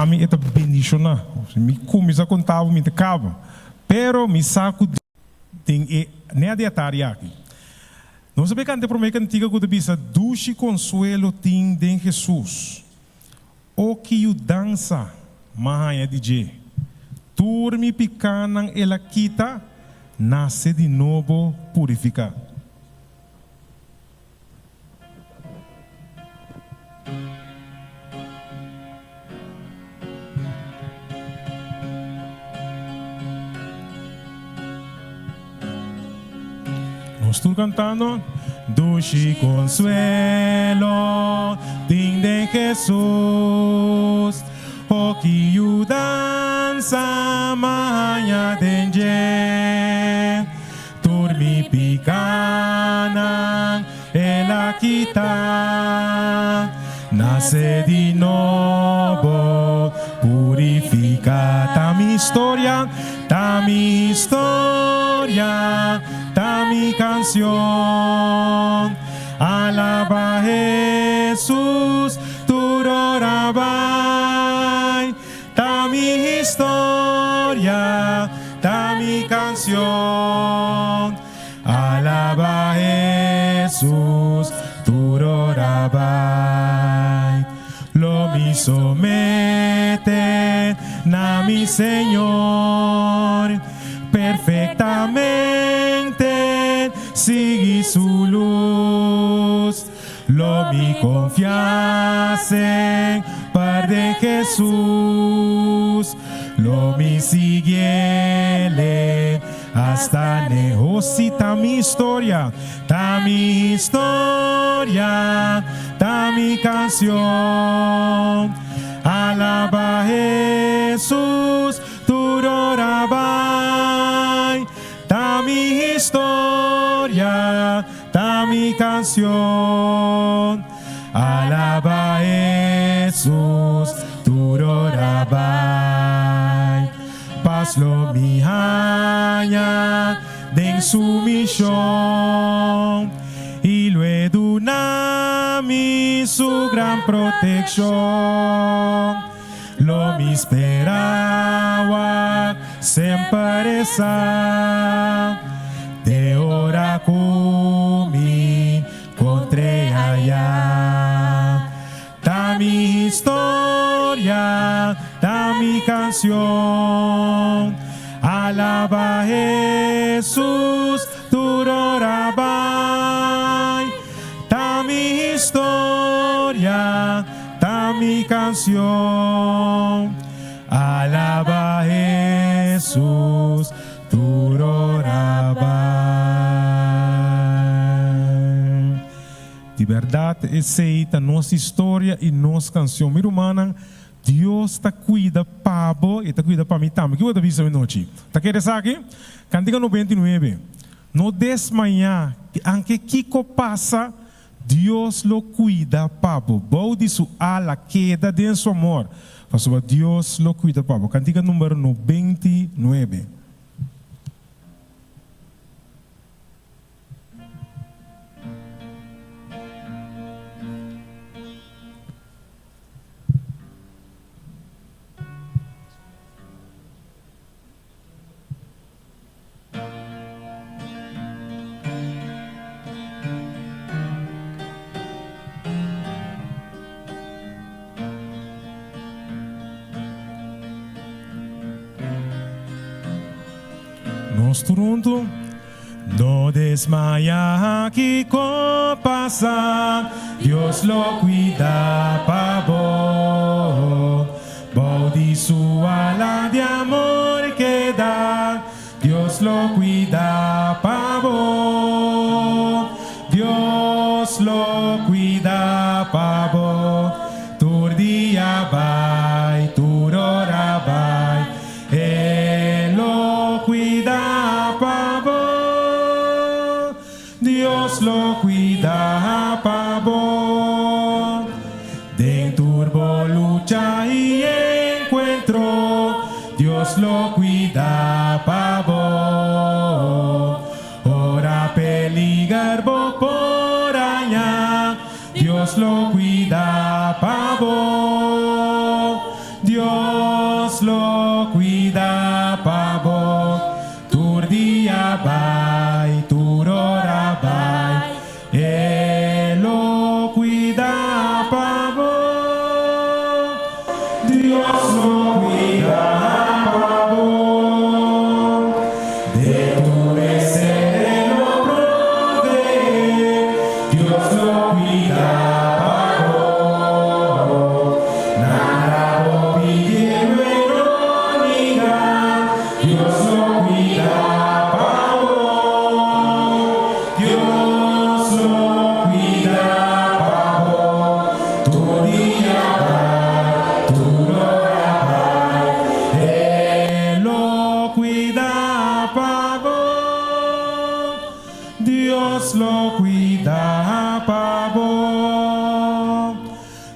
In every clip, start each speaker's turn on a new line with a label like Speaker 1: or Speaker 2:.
Speaker 1: a mim é bendicionar. Me começa a contar, me acaba. Pero me saco tem nem a dietaria aqui. Não sabe quando promete que antiga que bisa duche consuelo tem de Jesus. O que o dança, mahanha DJ. Turmi picanang ela quita, nasce de novo purificar. Estou cantando Dulce consuelo Din de Jesus O que o dança Manhã dengue Turmi picana Ela quita Nasce de novo Purifica Tá minha história Tá minha história Tá mi canción, alaba Jesús, tu rabai. Tá mi historia, tá mi canción, alaba Jesús, tu rabai. Lo mi somete, na mi Señor, perfectamente sigue su luz. Lo mi confiase par de Jesús. Lo mi siguiele hasta negocita mi historia. Ta mi historia, ta mi canción. Alaba Jesús, tu rabai. Ta mi historia, ta mi canción. Alaba Jesús, tu rabai. Paz lo mi haña den sumisión. Y luego mi su gran protección. Lo mi esperaba siempre esa de ora mi contra allá. Ta mi historia, ta mi canción. Alaba Jesús, tu rabai. Ta mi historia, ta mi canción. Alaba Jesús, tu rabai. De verdade, essa nossa história e nossa canção. Mira, humana, Deus está cuida para você e está cuida para mim também. O que você está vendo noite? Está querendo saber? Cantiga 99. No desmanhar, aunque Kiko passa, Deus lo cuida para você. Bode sua ala queda de seu amor. Mas Deus lo cuida para você. Cantiga número 99. Toronto, no desmaya que pasa, Dios lo cuida para vos. Baudi su ala de amor que da, Dios lo cuida para vos. Dios lo cuida para vos. Tu día va, tu hora va, Él lo cuida para vos. Dios lo cuida para vos. De turbo lucha y encuentro, Dios lo cuida para vos. Ora peligar por allá, Dios lo cuida para vos. Dios Dios lo cuida, pavo. De tu deseo lo provee. Dios lo cuida, pavo. Nada lo pide, no niega. Dios lo cuida, pavo. Dios lo cuida, pavo. Tu día va, tu hora va. Él lo cuida, pavo. Dios lo cuida, pavo.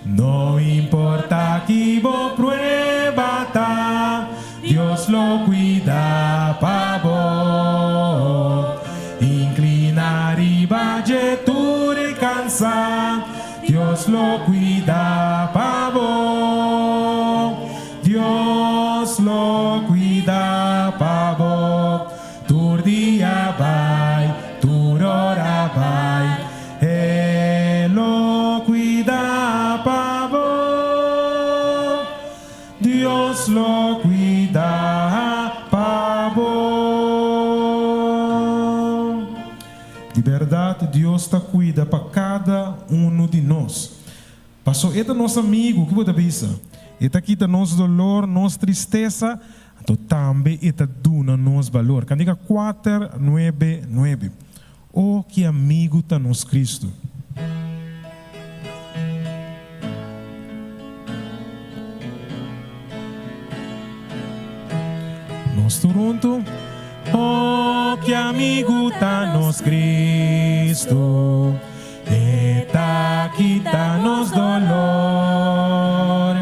Speaker 1: No importa que vos prueba, Dios lo cuida, pavo. Inclina arriba, tu descansa. Dios lo cuida, pavo. Dios lo cuida, pavo. Tu día va, tu hora va. Él lo cuida, pavo. Dios lo cuida, pavo. De verdad, Deus te cuida para cada de nós. Passou é nosso amigo, que você pensa? Eta quita nosso dolor, nossa tristeza, então também eta duna nosso valor. Candiga 4:9:9. Oh, que amigo tá nos Cristo. Nós Toronto. Oh, que amigo tá nos Cristo. Eta quita nos dolor.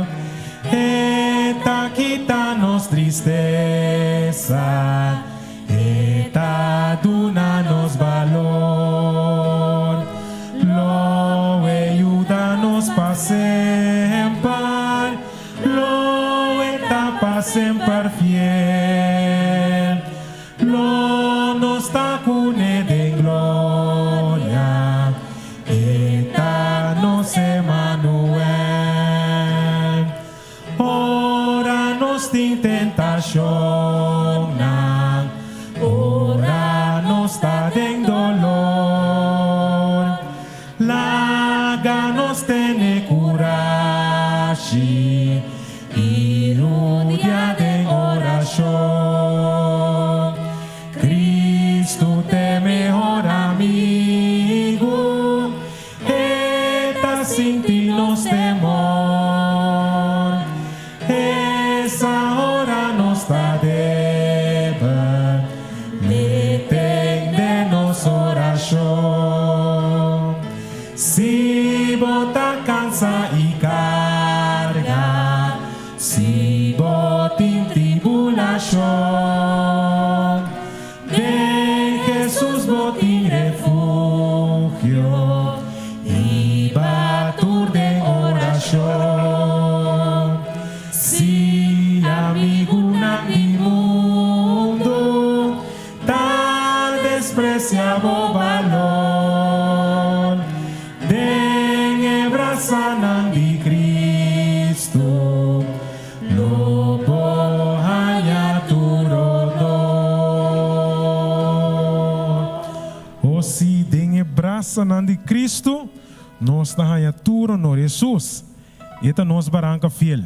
Speaker 1: Eta quita nos tristeza. Eta duna nos valor. Lo ayuda nos pa sempre. Lo eta pa sempre fiel. Lo nos ta cune de gloria. Eta nos Emmanuel. Ora nos tin tentación. Ora nos ta den dolor. Laga nos tene courage. Y un día de oración. Cristo te mejor amigo. Eta sin ti nos temor. Esa hora nos da deba. Meten de nos oración. Si bota cansa y carga. Si botin tribulación. De Jesús botín refugio y batur de oración. Si amigo mi mundo tal despreciable valor, de abrazanan de Cristo, lo bohaya tu se den braça de Cristo, nós na rayatura no Jesus. Eta nós barranca fiel.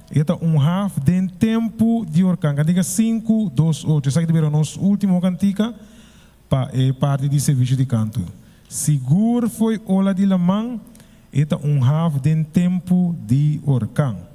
Speaker 1: Eta half den tempo de orcanga. Diga 5:2:8. Essa aqui é nosso último cantica para parte de serviço de canto. Seguro foi ola de lamang. Eta half den tempo de orcang.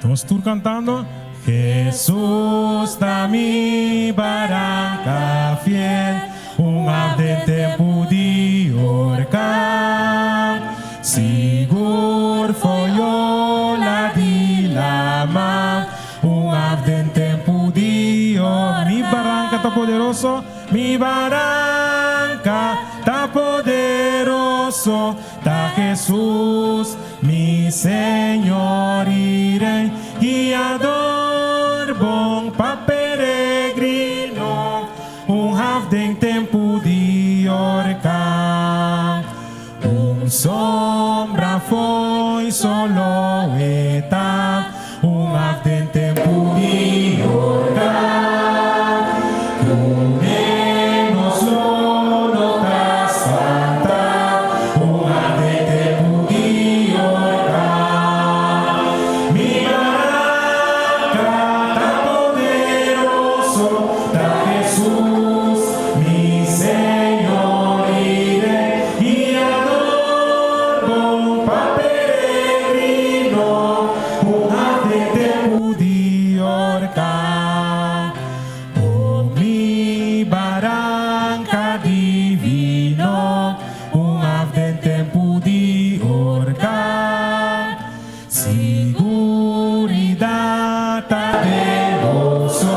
Speaker 1: Nós estamos cantando. Jesús da mi barranca fiel, de tempo de orcar, seguro foi poderoso, mi barranca está poderoso, está Jesús, mi Señor y Rey, guiador, bom pa peregrino, havden tempo de orcar. Sombra foi solo eta, havden tempo de orcar. Menos nota santa, havden tempo de orcar. Mi barranca tá poderoso, tá Jesus, mi Senhor e Rei, guiador, bom pa peregrino, havden tempo de orcar. Oh, mi barranca divino, havden tempo de orcar. Seguridad taderoso,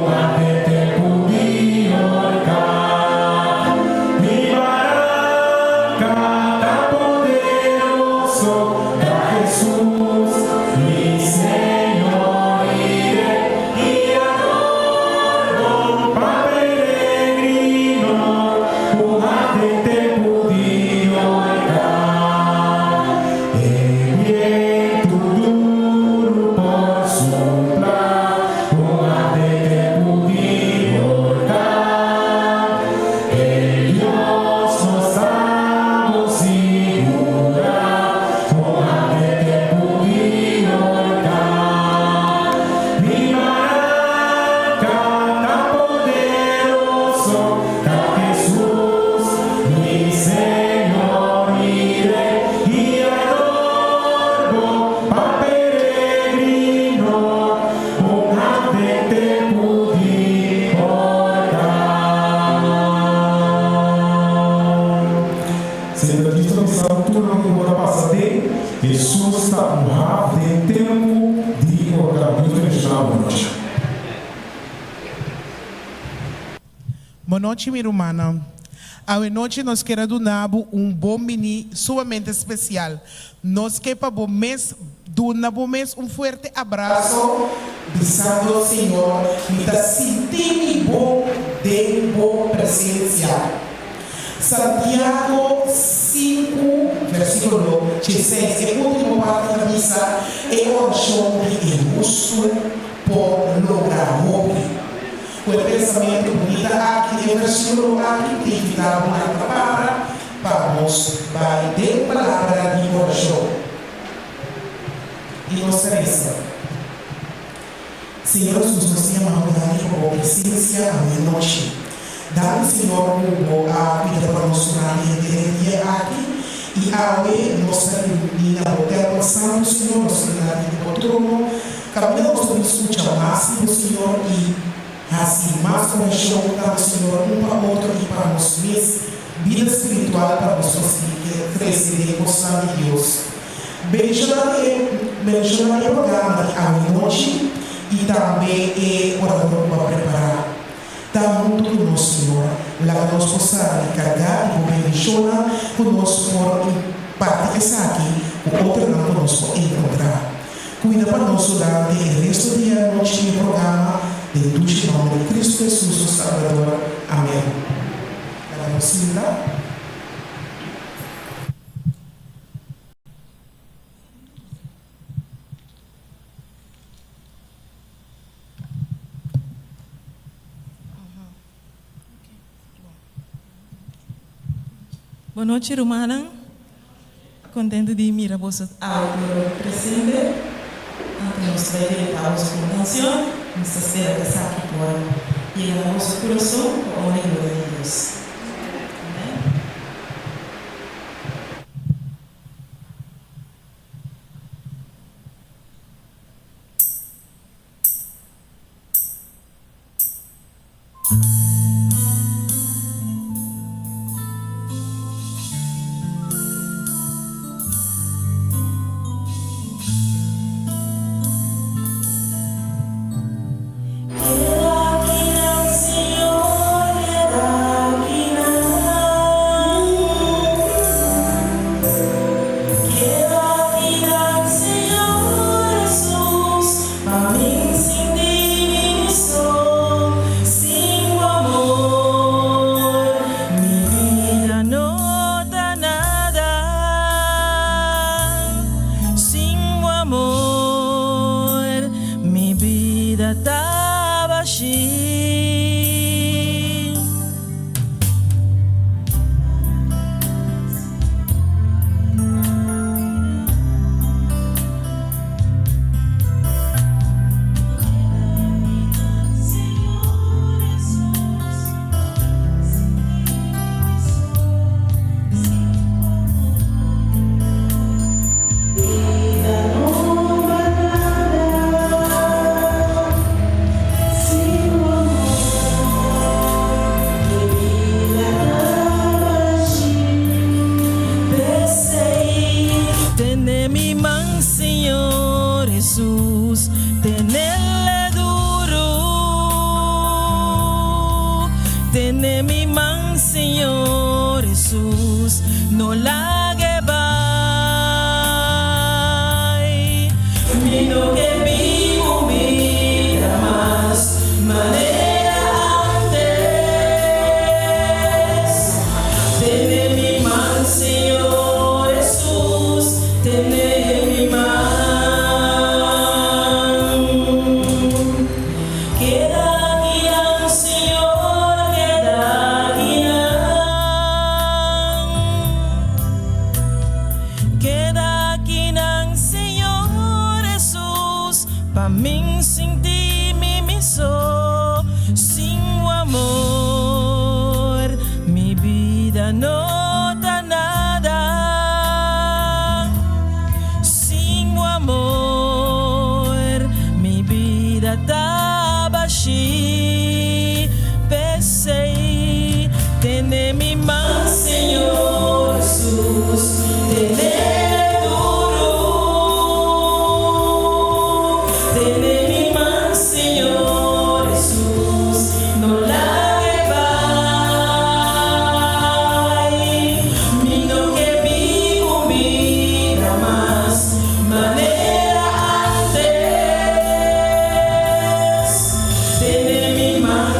Speaker 1: havden tempo de orcar. Mi barranca tá poderoso, tá Jesus, mi Senhor e Rei, guiador, bom pa peregrino, havden tempo de orcar. El viento duro por soplar, havden tempo de orcar. El Dios nos salvo segurar, havden tempo de orcar. Mi barranca tá poderoso, tá Jesus, mi Senhor e Rei, guiador, bom pa peregrino, havden tempo de orcar. Sendo Cristo nessa altura, não vou passar de Jesus está havden tempo de orcar. Muito original, boa noite.
Speaker 2: Boa noite, minha irmã. A noite nós queremos dar bom mini sumamente especial. Nós queremos dar um forte abraço, bisando ao Senhor, e está sentindo bom de boa presença. Santiago 5, versículo 16, é o último parte da missa, é oração de justo por lograr obra. O pensamento bonito aqui, o versículo aqui, tem que dar uma palavra, vamos, vai ter palavra de oração. E nós queremos. Senhor Jesus, nós temos uma boa presença à noite. Dá-me, Senhor, a vida para nós orar dia aqui. E ao nossa ilumina o Deus Santo, Senhor, nossa vida do trono. Caminhamos para escutar o máximo, Senhor, e assim, mais conexão para o Senhor, um para o outro e para nós mesmos, vida espiritual para nós conseguir crescer e gostar de Deus. Beijando o programa de à noite e também o orador para preparar. Dá muito conosco, Senhor, lá que nós possamos carregar e bendicionar conosco por parte que está aqui, o outro não conosco encontrar. Cuida para nós durante o resto do dia, noite e programa. Em nome de Cristo Jesus, o Salvador. Amém. Vamos sentar.
Speaker 3: Boa noite, irmã. Contente de mirar você ao presente. Antes nos vai a nossa convenção. Nos espera que está aqui por llegar a nosso coração com a glória de Deus. Amém.
Speaker 4: Quiero aquí al Señor.
Speaker 3: Jesús, tenerle duro, tener mi man, Señor Jesús, no la que va. Miro que vivo vida más, manera antes, tener mi man, Señor Jesús, tener mi man. Min sin ti mi miso, sin tu amor mi vida no da nada. Sin tu amor mi vida da baixi. Pensei tener mi man, Señor Jesús, tener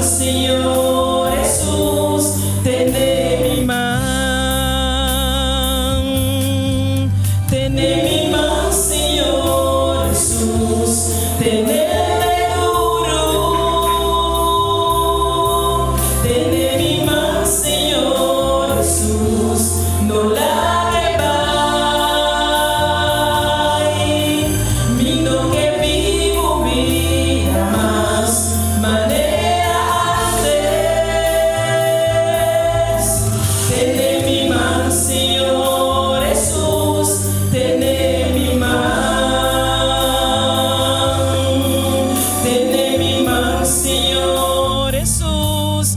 Speaker 3: Señor Jesús, tener mi man, Señor Jesús, tenerle duro, tener mi man, Señor Jesús, no la que va, mino que vivo vida más, manera. Señor Jesús, tener mi man, Señor Jesús,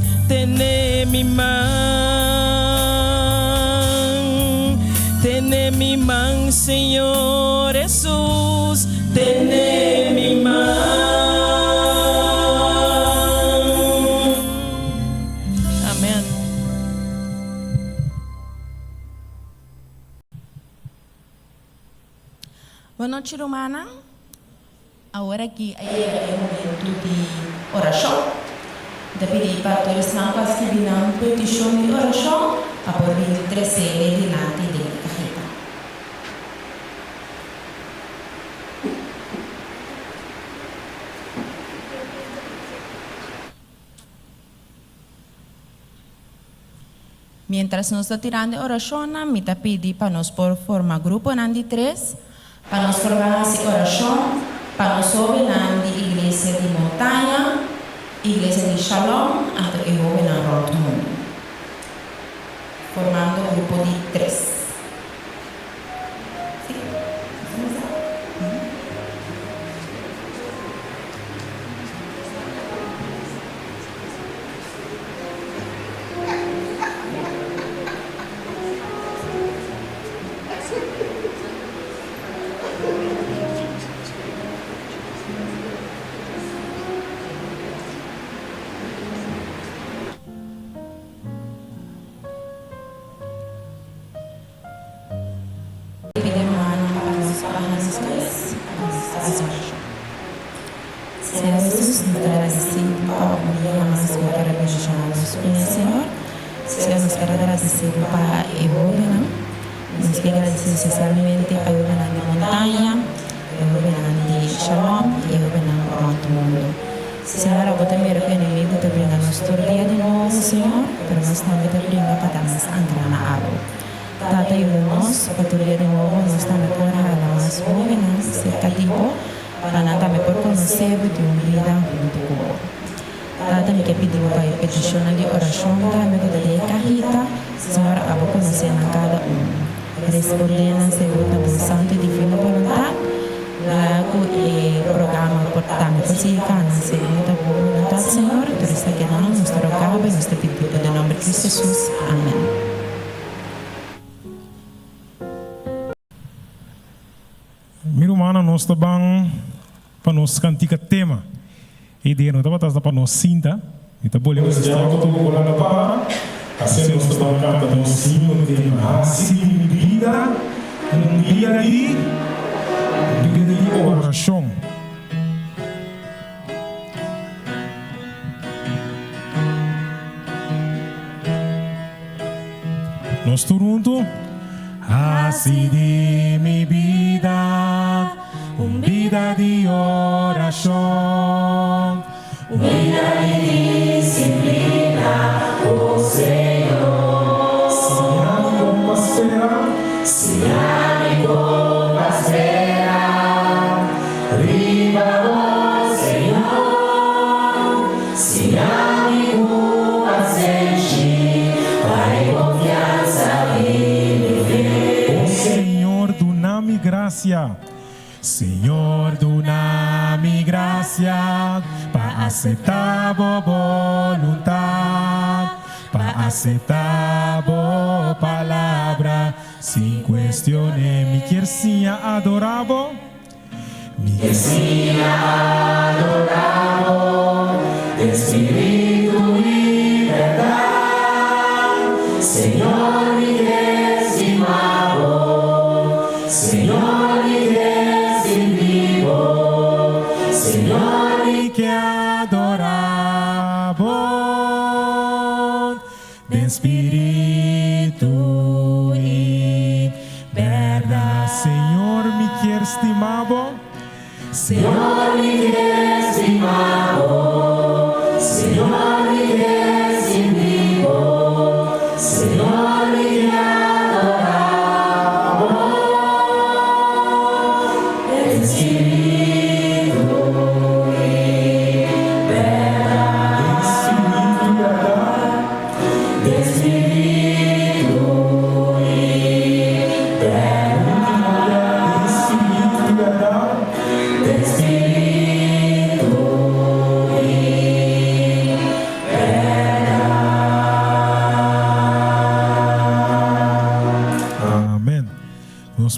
Speaker 3: tener mi man, Señor Jesús, tener mi man. Amén.
Speaker 4: Boa noite, Romana. Agora aqui é o momento de oração. Da pedir para todos os que escreveram petição de oração para poder trazer diante da carreta. Mientras nós estamos tirando a oração, me está pedindo para nós formar grupo de 3. Para nós formar essa oração, para nós ouvir na igreja de montanha, igreja de Shalom, até que ouvir na Rotmundo. Formando um grupo de 3. Senhor Jesus, nos agradecemos por um dia mais que eu quero abençoar nosso Senhor. Senhor, nos quero agradecer para a Evoga, nos quero agradecer especialmente a Evoga de Montanha, a Evoga de Shalom e a Evoga de Alto Mundo. Senhor, eu também quero que o inimigo te brinque nosso dia de novo, Senhor, mas nós também te brinque para dar mais angra na água. Tata e nós, para o dia de novo, nós também podemos mais ouvir, cerca de para nada me por conhecer de uma vida muito boa. Tata me que pediu para a petição de oração da me que dei carrita, Senhor, a vou conhecer na cada respondendo segundo a santa e divina vontade, logo o programa portanto fica na segunda vontade, Senhor, por isso que nós nos trocamos e nos pedimos em nome de Jesus. Amém.
Speaker 1: Miro mana nós também para nós cantica tema. E de não estava para nós cinta. Então bolemos já todo o lá na para. Assim nós também canta nós sim o tema. Assim vida dia de oração. Nós turunto. Así di mi vida, vida de oración, vida de disciplina, oh Señor. Si amigo espera, arriba oh Señor. Si amigo ascensi, hay confianza Señor, dona-me gracia. Senhor, dona-me gracia para aceitar a vontade, para aceitar a palavra, sem questionar. Me quer sim adorável, me quer sim adorável, Espírito e verdade. Senhor, me quer estimado, Senhor, me quer vivo, Senhor, me quer adorável, de Espírito e verdade. Senhor, me quer estimado, Senhor, me quer estimado, Senhor, me quer vivo, Senhor, me quer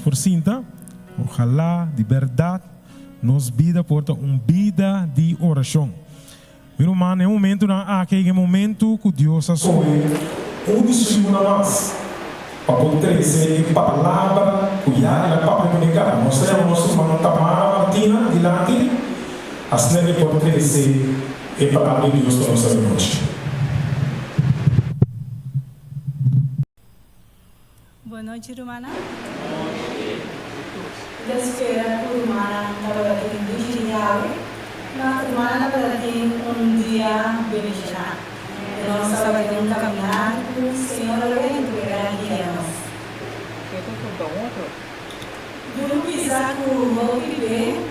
Speaker 1: por cinta, ojalá de verdade nos vida porta vida de oração. Meu irmão, é um momento aquele momento que Deus assume discípulo mais para poder ser palavra cuidar da palavra comunicar. Nós temos nosso irmão Tamara Martina dilante, assim ele pode ser a palavra de Deus para nós hoje.
Speaker 5: Boa noite, irmã. Espera por humana para que tenha na humana para ter dia benigno. Nós sabemos caminhar com o Senhor dentro da guiamos. Dulu bisa ku mau pilih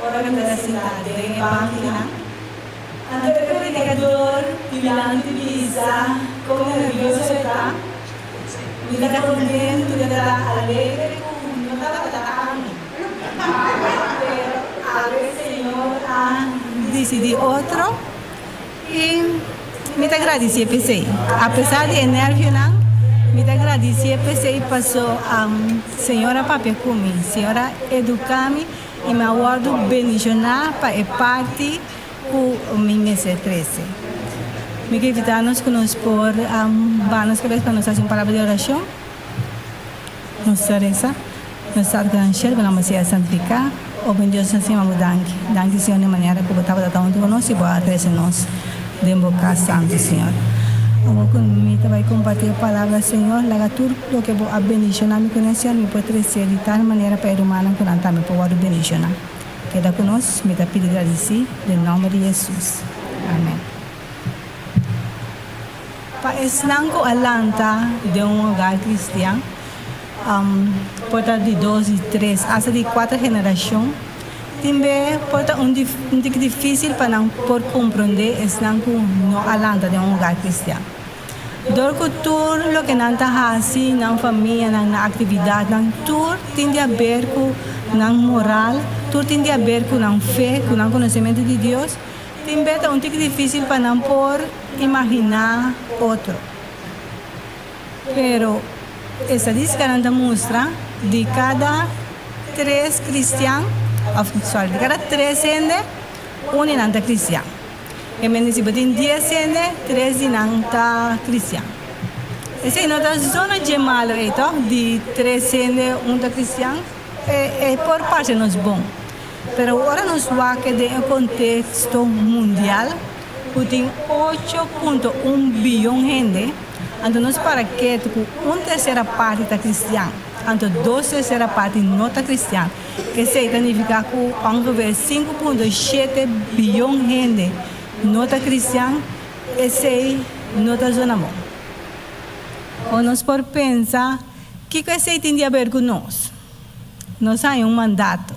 Speaker 5: orang dari cidade em Banquina. Anda predicador bilang bisa como nervioso está. Bila contento, bila alegre. Decidi otro y me te agradecí PC. A pesar de nervio, me te agradecí PC y pasó a señora papia comigo, señora educame y me aguardo bendicionar para el parte con mi mes 13. Me quedo invitarnos con nos por vanos que ves para nos hacer una palabra de oración. Nos reza. Nós agradecemos pela Macia santificar, o bem Deus assim vamos danke Senhor de maneira que botava da onde conosco e boa atrás nós de boca santo Senhor. Agora comigo vai compartilhar a palavra Senhor, laga tudo o que vou abençoar me conhecer me pode trazer de tal maneira para a humana que não está me pode abençoar. Queda conosco, me dá pedir agradecer em nome de Jesus. Amém. Para esnanco alanta de lugar cristiano. Porta de 2 e 3, hasta de 4 gerações, também porta difícil para não por compreender es não alanta de lugar cristiano. Dorco tudo o que não está assim na família, na atividade, na tudo tem a ver com na moral, tudo tem a ver com na fé, com o conhecimento de Deus. Também é difícil para não por imaginar outro. Pero estadística não mostra de cada 3 cristianos, de cada 3 gente, uno es cristiano. E men si botin 10 gente, 3 não tá cristiano. Essa é nota zona de malo então, de 3 gente, tá cristiano, é por parte nos bom. Pero agora nós vamos de um contexto mundial, tem 8.1 bilhão de gente, então nós para que uma terceira parte está cristiana, então 2 terceira parte não está cristiana, que significa que ongeveer 5.7 bilhão de gente não está cristiana, e sei não está zona bom. Ou nós por pensar, que esse tem a ver com nós? Nós temos mandato.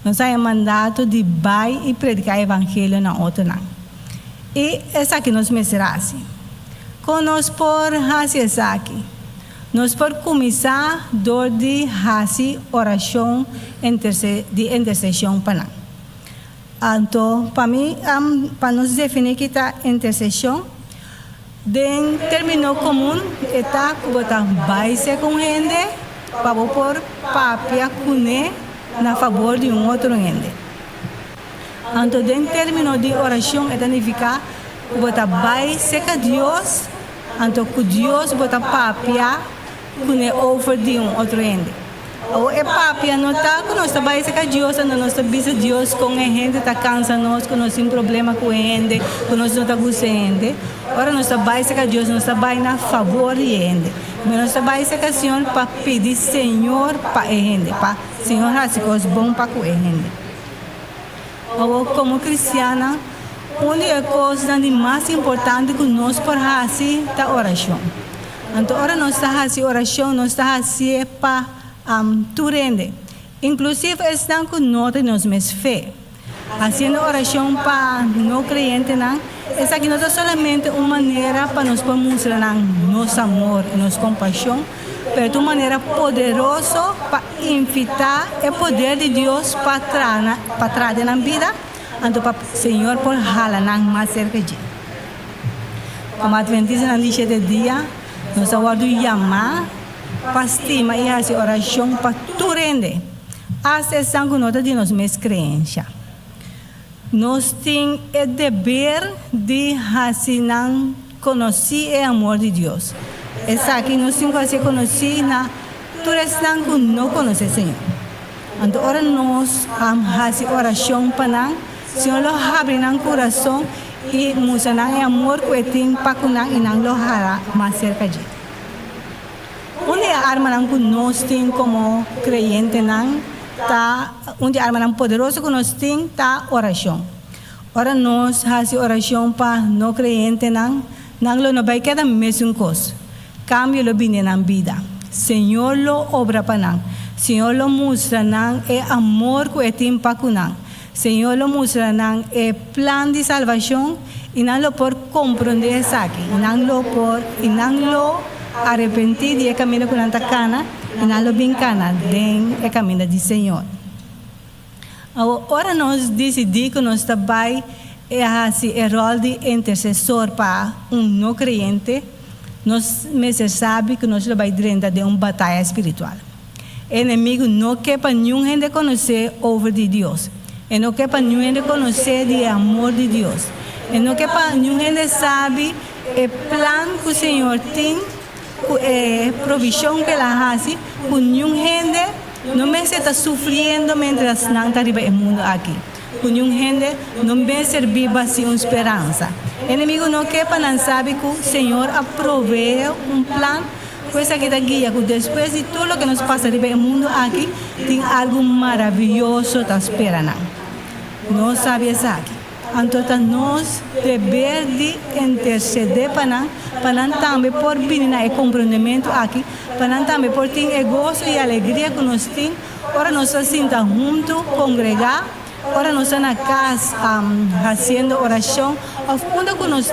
Speaker 5: Nós temos mandato de vai e predicar o evangelho na outra não. E essa aqui nós merecemos. Quando nós por fazer isso aqui, nós por começar dor de fazer oração de intercessão para nós. Então, para mim, para nós definir que está intercessão, em termino comum, está que botar vai ser com gente para por papia cune na favor de outro gente. Então, em termino de oração, significa que botar vai ser com Deus, então que Deus botar papia cune over de outro gente. O papia não está que nós trabalhamos com Deus, nós estamos Deus com a gente, está cansa nós, que nós temos problema com a gente, que nós não estamos gostando de gente. Agora nós trabalhamos com Deus, nós trabalhamos a favor de gente. Mas nós trabalhamos com o Senhor para pedir Senhor para a gente, para o Senhor fazer coisas boas para a gente. Como cristiana, uma das coisas mais importantes que nós podemos fazer é a oração. Então, agora nós estamos fazendo oração, nós estamos fazendo para tu rende. Inclusive, estão com nós mesmos fé. Fazendo oração para não crentes, essa aqui não é somente uma maneira para nós mostrar nosso amor e nossa compaixão, mas de uma maneira poderosa para invitar o poder de Deus para trás na vida, então para o Senhor por jalar mais cerca de. Como adventista na lista de dia, nós aguardamos chamar para estima e fazer oração para tu rende. Essa é a nota de nossa crença. Nós temos o dever de conhecer o amor de Deus. Essa aqui nós temos que conhecer na turestão que não conhece o Senhor. Então, agora nós fazemos oração para nós, o Senhor abre nosso coração e mostra o amor que tem para nós e nós hará mais cerca de. Uma arma que nós temos como crente, uma arma poderosa que nós temos é a oração. Ora nós fazemos oração para não crente, não vai quedar a mesma coisa. Cambio lo vem na vida. Senhor lo obra para nós. Senhor lo mostra o amor que tem para nós. Senhor lo mostra o plano de salvação e não lo por compreender isso aqui. E não lo arrepentir de caminho com a cana e não lo vincana den o caminho do Senhor. Agora nós decidimos que nós também fazer o rol de intercessor para não crente, nós sabemos que nós vamos dentro de uma batalha espiritual. O inimigo não quer para nenhum gente conhecer over de Deus. E não quer para nenhum gente conhecer o amor de Deus. E não quer para nenhum gente saber o plano que o Senhor tem, provisão que ela faz, que nenhum gente não me está sofrendo mientras não está no mundo aqui. Que nenhum gente não me servir sem esperança. O inimigo não quer para não saber que o Senhor aproveu plano, coisa que está guia, que depois de tudo que nos passa no mundo aqui, tem algo maravilhoso que espera. Não sabe isso aqui. Então, nós devemos de interceder para nós também por vir no compreendimento aqui, para nós também por ter o gozo e a alegria que nós temos. Ora, nós sentamos juntos, congregar, ora, nós estamos na casa fazendo oração, onde que nós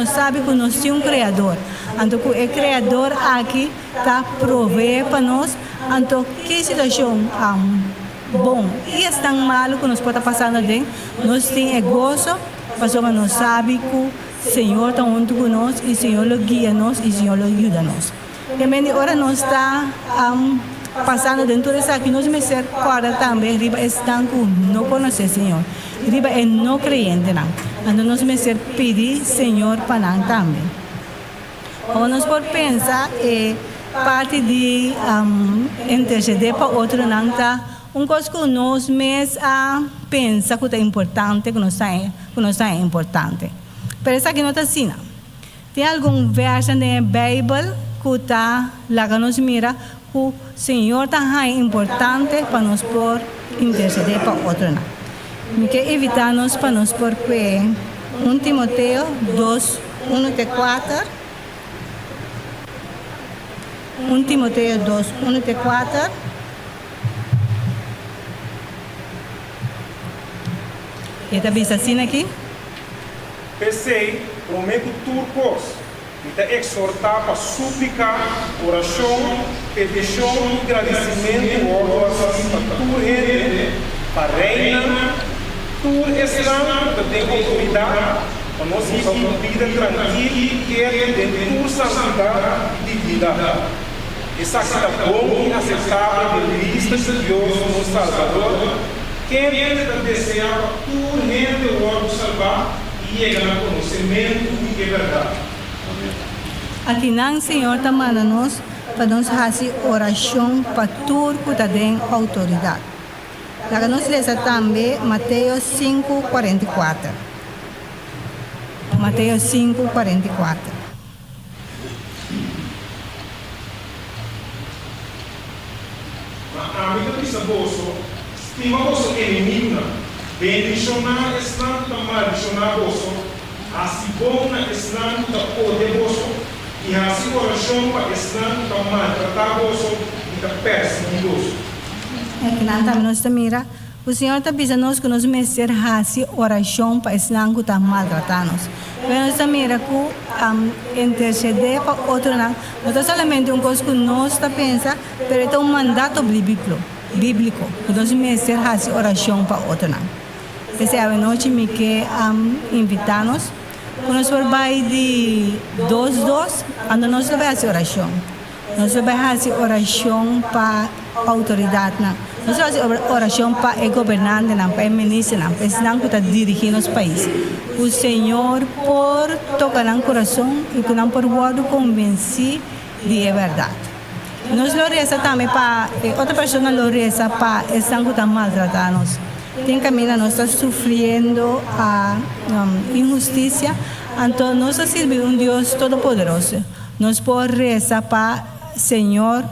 Speaker 5: sabe que nós temos Criador. Então, o Criador aqui está provendo para nós, então, que situação bom e é tão malo que nós pode estar passando dentro, nós temos gozo, mas nós sabemos que o Senhor está junto com nós e o Senhor lo guia nós e o Senhor lo ajuda nós. Também agora nós está passando dentro dessa aqui, nós me ser fora também, riba estão com não conhecer Senhor. Riba é não crente, não. Então nós me ser pedir Senhor para nós também. Ou nós por pensar parte de interceder para outro não tá coisa que nós mesmos pensa que é importante, que não é importante. Mas isso aqui não está assim. Tem algum verso na Bíblia que está lá que nos mira que o Senhor está importante para nós por interceder para outro não. Me quer evitar nós para nós por 1 Timoteo 2, 1-4. 1 Timoteo 2, 1-4. E está bem assim aqui?
Speaker 1: Pensei, prometo turcos, e te exortar para súplica, oração, petição e agradecimento para tu gente, para a reina, tu Islã, que tem autoridade, para nós viver uma vida tranquila e que é dentro da santidade de vida. Essa é bom e aceitável de vista de Deus, nosso Salvador, quem deseja tu gente o órgão salvar e chegar ao conhecimento de verdade.
Speaker 5: Aqui não, Senhor, está mandando nós para nós fazer oração para tudo que tem autoridade. Lá nós lemos também Mateus 5:44. Mateus 5:44.
Speaker 1: A amiga disse bolso, estima bolso inimigo, bendicionar Islam também bendicionar bolso, assim bom na Islam da poder bolso, e assim oração para Islam também tratar bolso e da perseguir bolso.
Speaker 5: Aqui não também nós mira, o Senhor está dizendo nós que nós merecer fazer oração para Islam que está maltratando. Mas nós mira que interceder para outro não é somente uma coisa que nós está pensando, mas é um mandato bíblico, que nós merecer fazer oração para outro não. Essa é a noite me que invitar-nos, que nós vamos de 2-2, onde nós vamos fazer oração. Nós vamos fazer oração para a autoridade, nós vamos fazer oração para o governante, para o ministro, para o Islam que está dirigindo os países. O Senhor, por tocar no coração e que não por word convencer de verdade. Nós lo reza também para outra pessoa lo reza para o Islam que está maltratando. Tem caminho, nós estamos sofrendo a injustiça, então nós servimos Deus Todo-Poderoso. Nós podemos rezar para o Senhor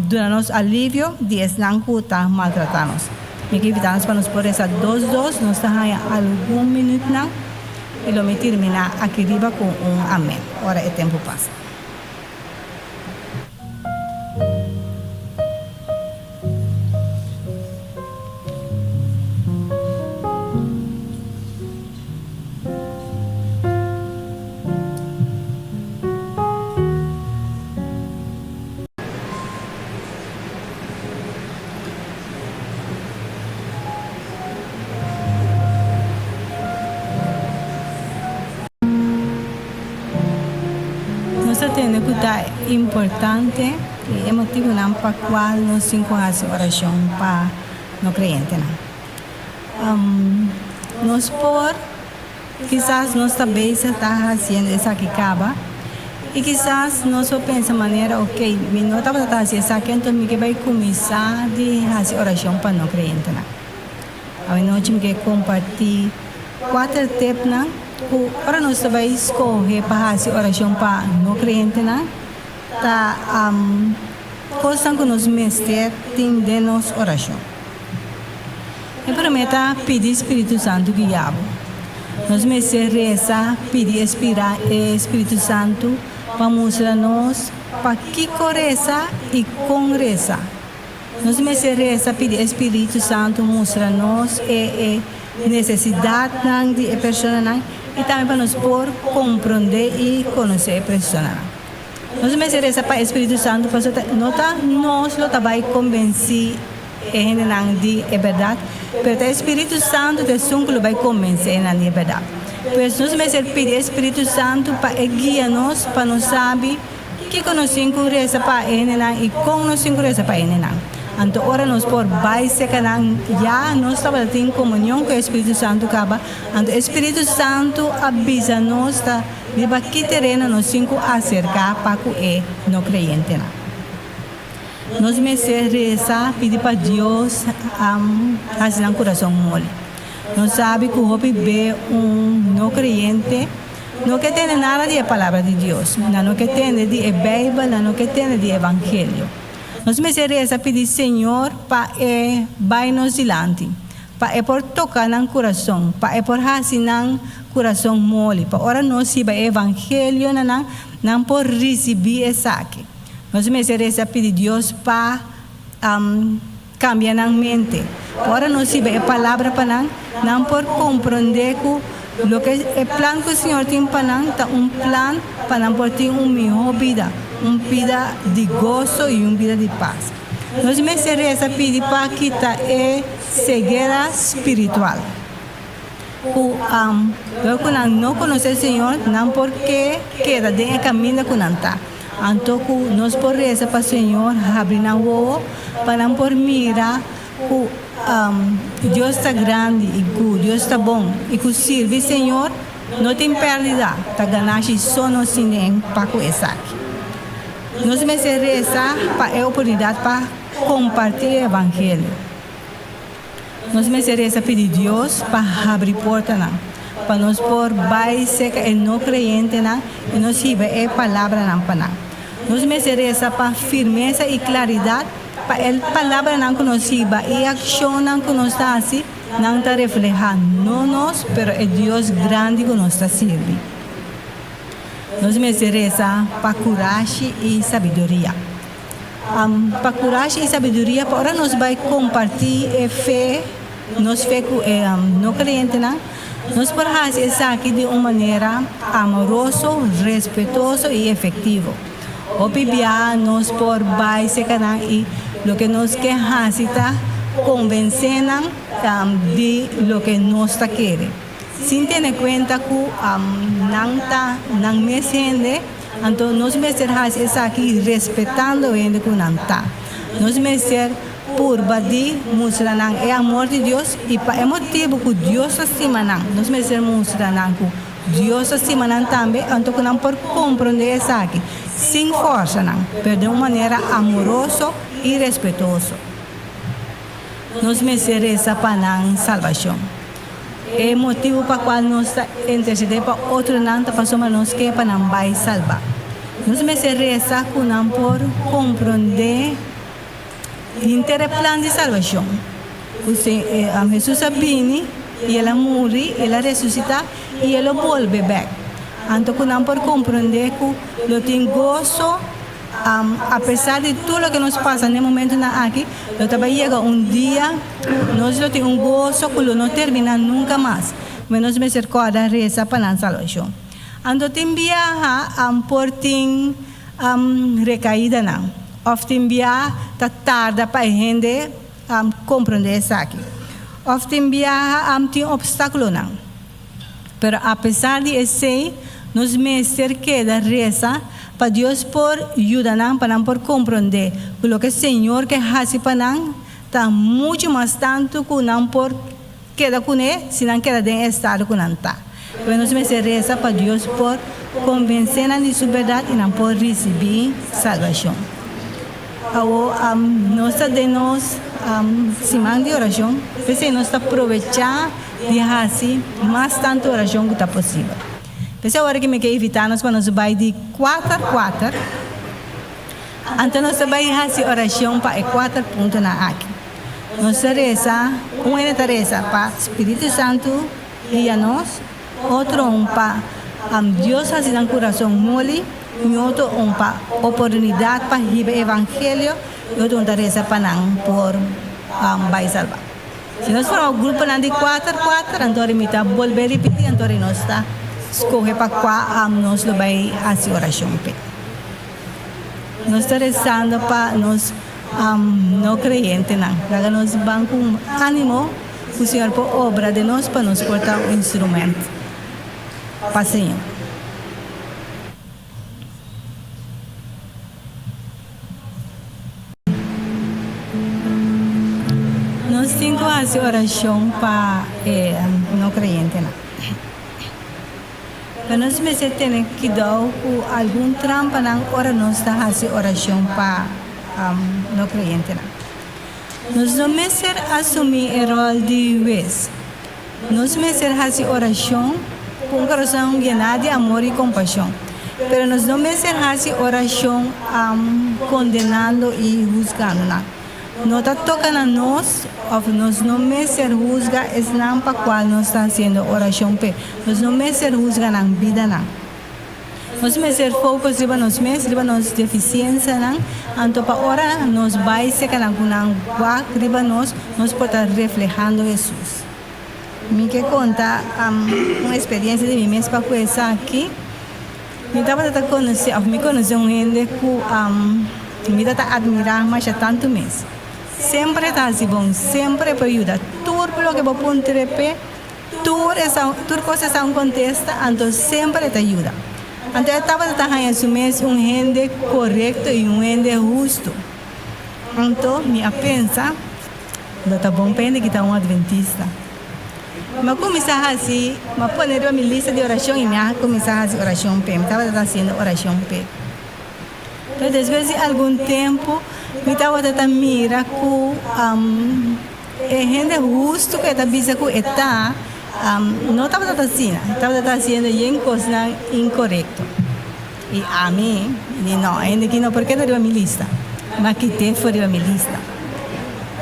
Speaker 5: dar-nos alívio de Islam que está maltratando. Me invitamos para nós poder rezar 2-2, nós estamos algum minuto não, e lo me terminar aqui riba com amém. Ora o tempo passa. Entendo que está importante e é motivo não para qual nós fazemos oração para não crente não. Nós por quizás nossa cabeça está fazendo essa que acaba e quizás nós pensa maneira ok, me não está fazendo isso aqui, então me que vai começar a fazer oração para não crente não. A noite me que compartilhar 4 tips não. Ora nós vai escolher para fazer oração para não crente, né? Tá, coisa que nós mestre tem de nos oração. E prometa pedir Espírito Santo guiado. Nós mestre reza pedir Espírito Santo para mostrar-nos para que reza e com reza. Nós mestre reza pedir Espírito Santo mostrar-nos necessidade de pessoa e também para nós por compreender e conhecer a pessoa. Nós merecemos para o Espírito Santo para nós vai convencer a de verdade, mas o Espírito Santo vai convencer a de verdade. Pois nós merecemos pedir o Espírito Santo para guiar-nos, para nós saber que conocen con reza para enenan y conocen con reza para enenan. Anto ora nos por baise kanan ya nos estaba en comunión con el Espíritu Santo caba. Anto Espíritu Santo avisa nos ta viva que terreno nos cinco acerca para que no creyente na. Nos meses reza pedir para Dios hacer un corazón mole. Nos sabe que o ve no creyente no que tiene nada de la palabra de Dios, no que tiene de la Biblia, no que tiene de Evangelio. Nos me reza pedir Señor para vai-nos dilante, para por tocar no coração, para por hacer no coração mole, para ora nós se vai Evangelio não por receber essa aqui. Nos me reza pedir Deus para cambiar na mente, para ora nós se vai a palavra para não por compreender que lo que el plan que el Señor tiene para nosotros, plan para por ter una mejor vida, una vida de gozo y una vida de paz. Nos me reza pedir para quitar ceguera espiritual. Lo que no conoce el Señor, no porque queda en el camino que no está. Entonces, nos por reza para el Señor, abrir la boca para por mirar Deus está grande e good, Deus está bom. E que sirve, Senhor, não tem pérdida. Está ganhando só no cinema para com essa aqui. Nós me reza para a oportunidade para compartilhar o Evangelho. Nós me reza pedir Deus para abrir porta para nós por base que não crente e nós receber a palavra para nós me reza para firmeza e claridade. Para a palavra não conhecida e a ação não conhecida não está reflejando nós, mas é Deus grande que nos está servindo. Nós me reza para coragem e sabedoria. Para coragem e sabedoria, para nós vai compartilhar a fé, nós fé não crente, nós por fazer isso aqui de uma maneira amorosa, respeitosa e efetiva. O Bíblia nos por base e lo que nos queja está convencendo de lo que nos quiere. Sin tener cuenta que no me siente, entonces nos me ser es aquí respetando el que no está. Nos me ser por badir mostrar el amor de Dios y para el motivo que Dios estima nos me ser mostrar que Dios estima también, entonces no por comprender eso aquí, sin fuerza, pero de una manera amorosa y respetuoso. Nos merece para la salvación. El motivo para el cual nos intercede para otro nanta para nos que para nos vai salvar. Nos merece que por comprender el plan de salvación. Jesús vino y él murió, él resucitó y él vuelve back. Entonces, por comprender que lo tengo gozo. A pesar de todo lo que nos pasa en el momento aquí, llega un día, nos lo tenemos un gozo que no termina nunca más. Menos me recuerda reza para la salvación. Ando te viaja por tin recaída não. Often viaja tarda para a gente compreender isso aqui. Often viaja tem obstáculo não. Pero a pesar de isso, nos me queda reza para Deus por ayudar para por compreender que lo que el Señor que hace para nós está mucho más tanto que não por queda com ele, se não queda em estado que não está. Pero nos me reza para Deus por convencer de sua verdade e não por receber salvação. Nós temos semana de oração, porque nós aproveitar de fazer mais tanto oração que está possível. Essa hora que me quer evitar, nós vamos vai de 4 a 4. Então, nós vamos fazer oração para 4 pontos na aqui. Nós reza, uma é reza para o Espírito Santo e a nós, outro para Deus fazer um coração mole, e outro para oportunidade para receber o Evangelho, e outro reza para não por vai salvar. Se nós formos um grupo de 4 a 4, então a volver a repetir, então nós está escolhe para qual nós vai fazer oração. Nós estamos rezando para nós não crentes, para nós vamos com ânimo, que o Senhor por obra de nós para nos portar um instrumento para o Senhor. Nos 5 hace oración para no creyente. ¿No? Pero nos meses tienen que dar algún trampa, ahora nos hace oración para no creyente. ¿No? Nos no meses asumir el rol de juez. Nos meses hace oración con un corazón lleno de amor y compasión. Pero nos no meses hace oración condenando y juzgando. No te tocan a nos, o nos no me ser juzga, es nada para cual nos está haciendo oración, nos no me ser juzga en vida, nos me ser focus, nos deficiencia, anto para ahora nos va a ser que nos puede reflejando Jesús. Me que conta una experiencia de mi mes para começar aqui. Me estava a conhecer, me conheceu gente que me está admirar, mas já tanto mês. Sempre está assim bom, sempre para ajudar. Tudo o que vou pôr pé, tudo coisas são contesta, então sempre te ajuda. Então eu estava a assumir gente correto e gente justo. Então me pensa, está bom pende que está adventista. Mas começar assim, mas poner a minha lista de oração e me começar a fazer oração pé. Me estava fazendo oração pé. Então, depois de algum tempo, me estava a mirar com gente justo que está vista que está, não estava assim, estava fazendo em coisas incorretas. E a mim, não, ainda que não, porque não era minha lista, mas que te foi a minha lista.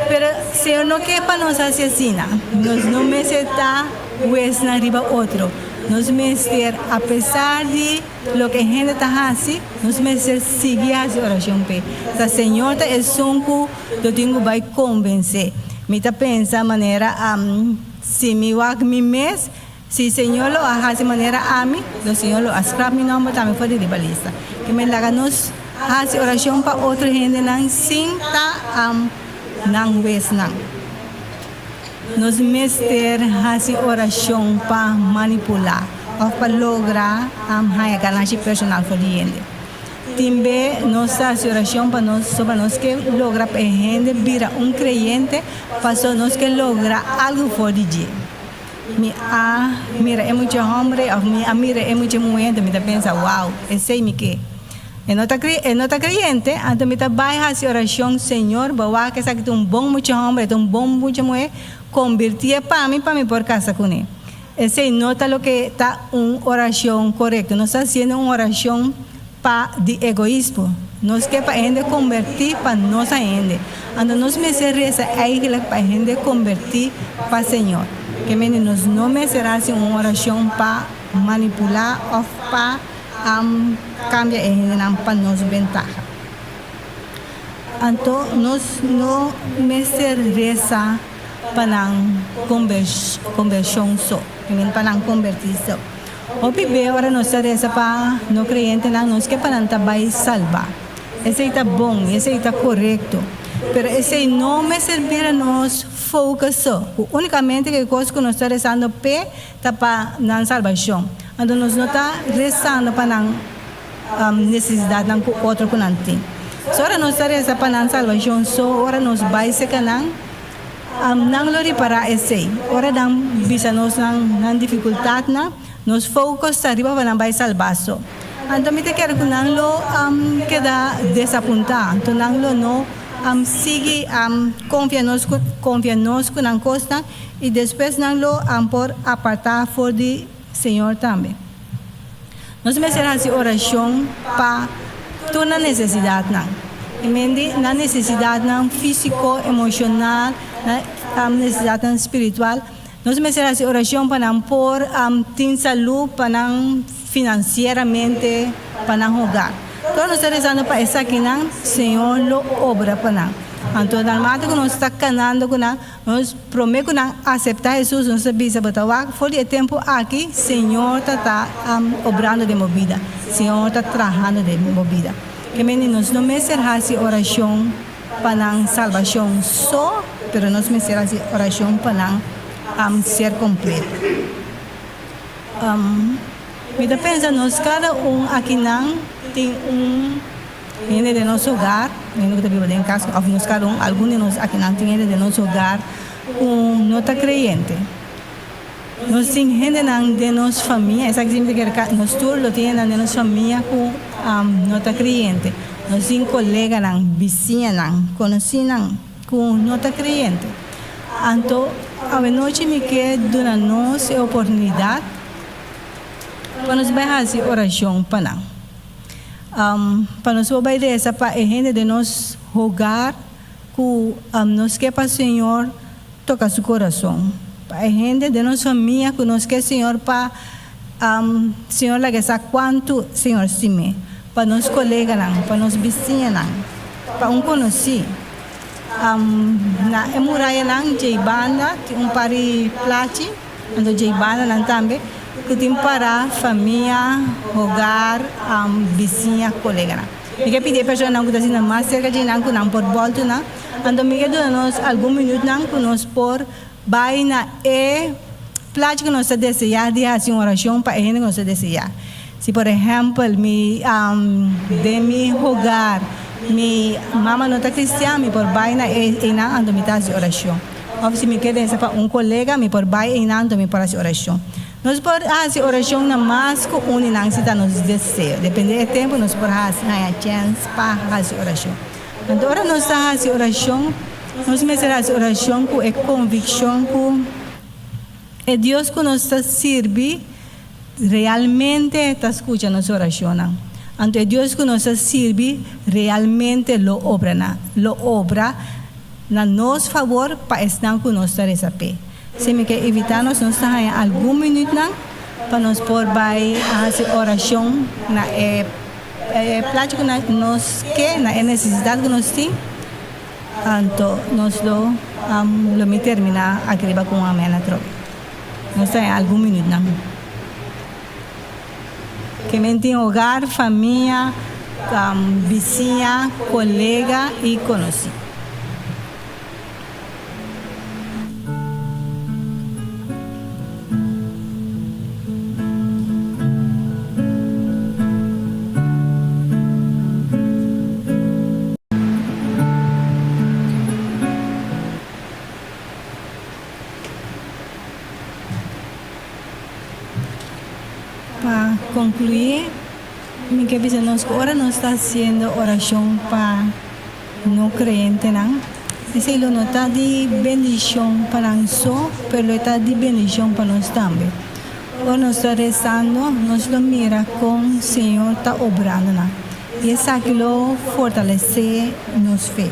Speaker 5: Pero se eu não quer para nós assim, nós não me está pues na riba outro. Nós me ser, apesar de lo que a gente está fazendo, nós me ser seguir a oração pe. O Senhor é sonco, eu tenho vai convencer. Me está pensando maneira se me wak mi mes, se o Senhor lo hace maneira a mim, o Senhor lo ascrap mi nome também foi de riba lista. Que me laga nós fazer oração para outra gente não sinta não vês não. Nos mester hace oração para manipular ou para lograr a ganância personal for gente. Também nós fazemos oração para nós sobre nós que logra para gente vira creyente para nós que logra algo for de dia. Mira é muito homem, mira é muito mulher, me pensa wow, esse me que nota creyente, então me vai fazer oração, Senhor, bawa que sabe bom muito homem, bom muito mulher, convertir para mim por casa com ele. Esse nota lo que está oração correta, não está fazendo oração de egoísmo, nós que para gente convertir para nossa gente, então nós me reza aí para gente convertir para Senhor, que nós não me será assim oração para manipular ou para cambia para nos ventaja. Então, nós não me reza para conversão só, para convertir só. O bebê agora nós reza para não creyente, nós que para não salvar. Esse está bom, esse está correto. Mas esse não me servir a nós focus só. Unicamente que coisa que nós estamos rezando está para a salvação. Então, nós não estamos rezando para a necessidade de outro que não tem. Se agora nós estamos rezando para a salvação, só agora nós vamos ser que não reparar esse. Agora não visa nós na dificuldade, nós focus arriba para não salvar só. Então, me quero que não queda desapontado. Então, não sigue confiar-nos com a coisa e depois não por apartar for de Senhor também. Nós me fazemos oração para toda necessidade, na necessidade físico, emocional, na necessidade espiritual. Nós me fazemos oração para por ter saúde, para financeiramente, para jogar. Então nós estamos rezando para essa que o Senhor lo obra para nós. Então, no momento que nós estamos canando, nós prometemos aceitar Jesus, nós sabemos que foi o tempo aqui, Senhor está obrando de movida, Senhor está trabalhando de movida. Que nós não me fazemos oração para a salvação só, mas nós me fazemos oração para ser completo. Me pensa, nós cada aqui tem gente de nosso hogar, gente que vive em casa, alguns cada alguns de nós aqui não tem gente de nosso hogar, não está creyente. Nós temos gente de nossa família, essa que significa que nós todos temos de nossa família com não está creyente. Nós temos colegas, vizinhos, conhecidos com não está creyente. Então, a noite me quer dar nós a oportunidade para nós fazer oração para nós. Para nós obedecer para a gente de nós rogar que nós quer para o Senhor tocar seu coração. Para a gente de nossa família que nós quer Senhor para Senhor lá que sabe quanto Senhor estime. Para nós colegas, para nós vizinhos, para conhecido. Na muralha lang Jaibana, pari plati, ando Jaibana lang também, que tem para família, hogar, vizinha, colega. Me quer pedir para não que está mais cerca de não que não por volta não, ando me quer dar nós algum minuto não que nós por vai na plati que nós desejar de fazer uma oração para ele que nós desejar. Se por exemplo me de mi hogar mi mama não está cristiana, me por baixo na ando me faz oração. Ou se me quer dizer para colega, me por baixo na ando me faz oração. Nós por fazer oração na mais que não se dá nos desejo. Depende do tempo, nós por fazer a chance para fazer oração. Então, agora nós fazemos oração, nós fazemos oração com a convicção que é Deus que nos serve realmente está escutando nossa oração. Ante Deus que nos sirve, realmente lo obra na nosso favor para estar com nós receber. Se me quer evitar nós algum minuto para nós por vai fazer oração na prática que nós quer, na necessidade que nós temos, então nós lo me terminar aqui com a amém na troca. Nós algum minuto que mantém hogar, família, vizinha, colega e conhecido. Para concluir, me quer dizer nós agora nós está fazendo oração para não crente não. Esse é não está de bendição para nós só, mas está de bendição para nós também. Agora nós está rezando, nós lo mira como o Senhor está obrando não. E isso aqui lo fortalece nos fé.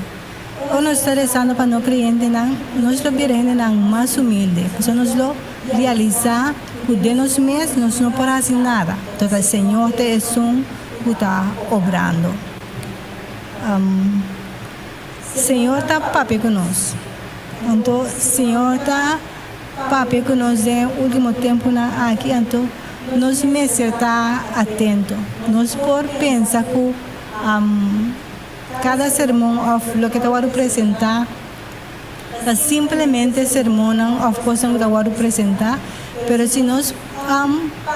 Speaker 5: Agora nós está rezando para não crente não, nós lo viremos não mais humilde, porque nós lo realizar que de nós mesmos nós não podemos fazer nada. Então o Senhor é que está obrando. O Senhor está papi conosco. Então o Senhor está papi conosco no último tempo aqui. Então nós mesmos está atento. Nós por pensar que cada sermão, o que eu vou apresentar, é simplesmente sermão, of coisa que eu vou apresentar. Pero se nós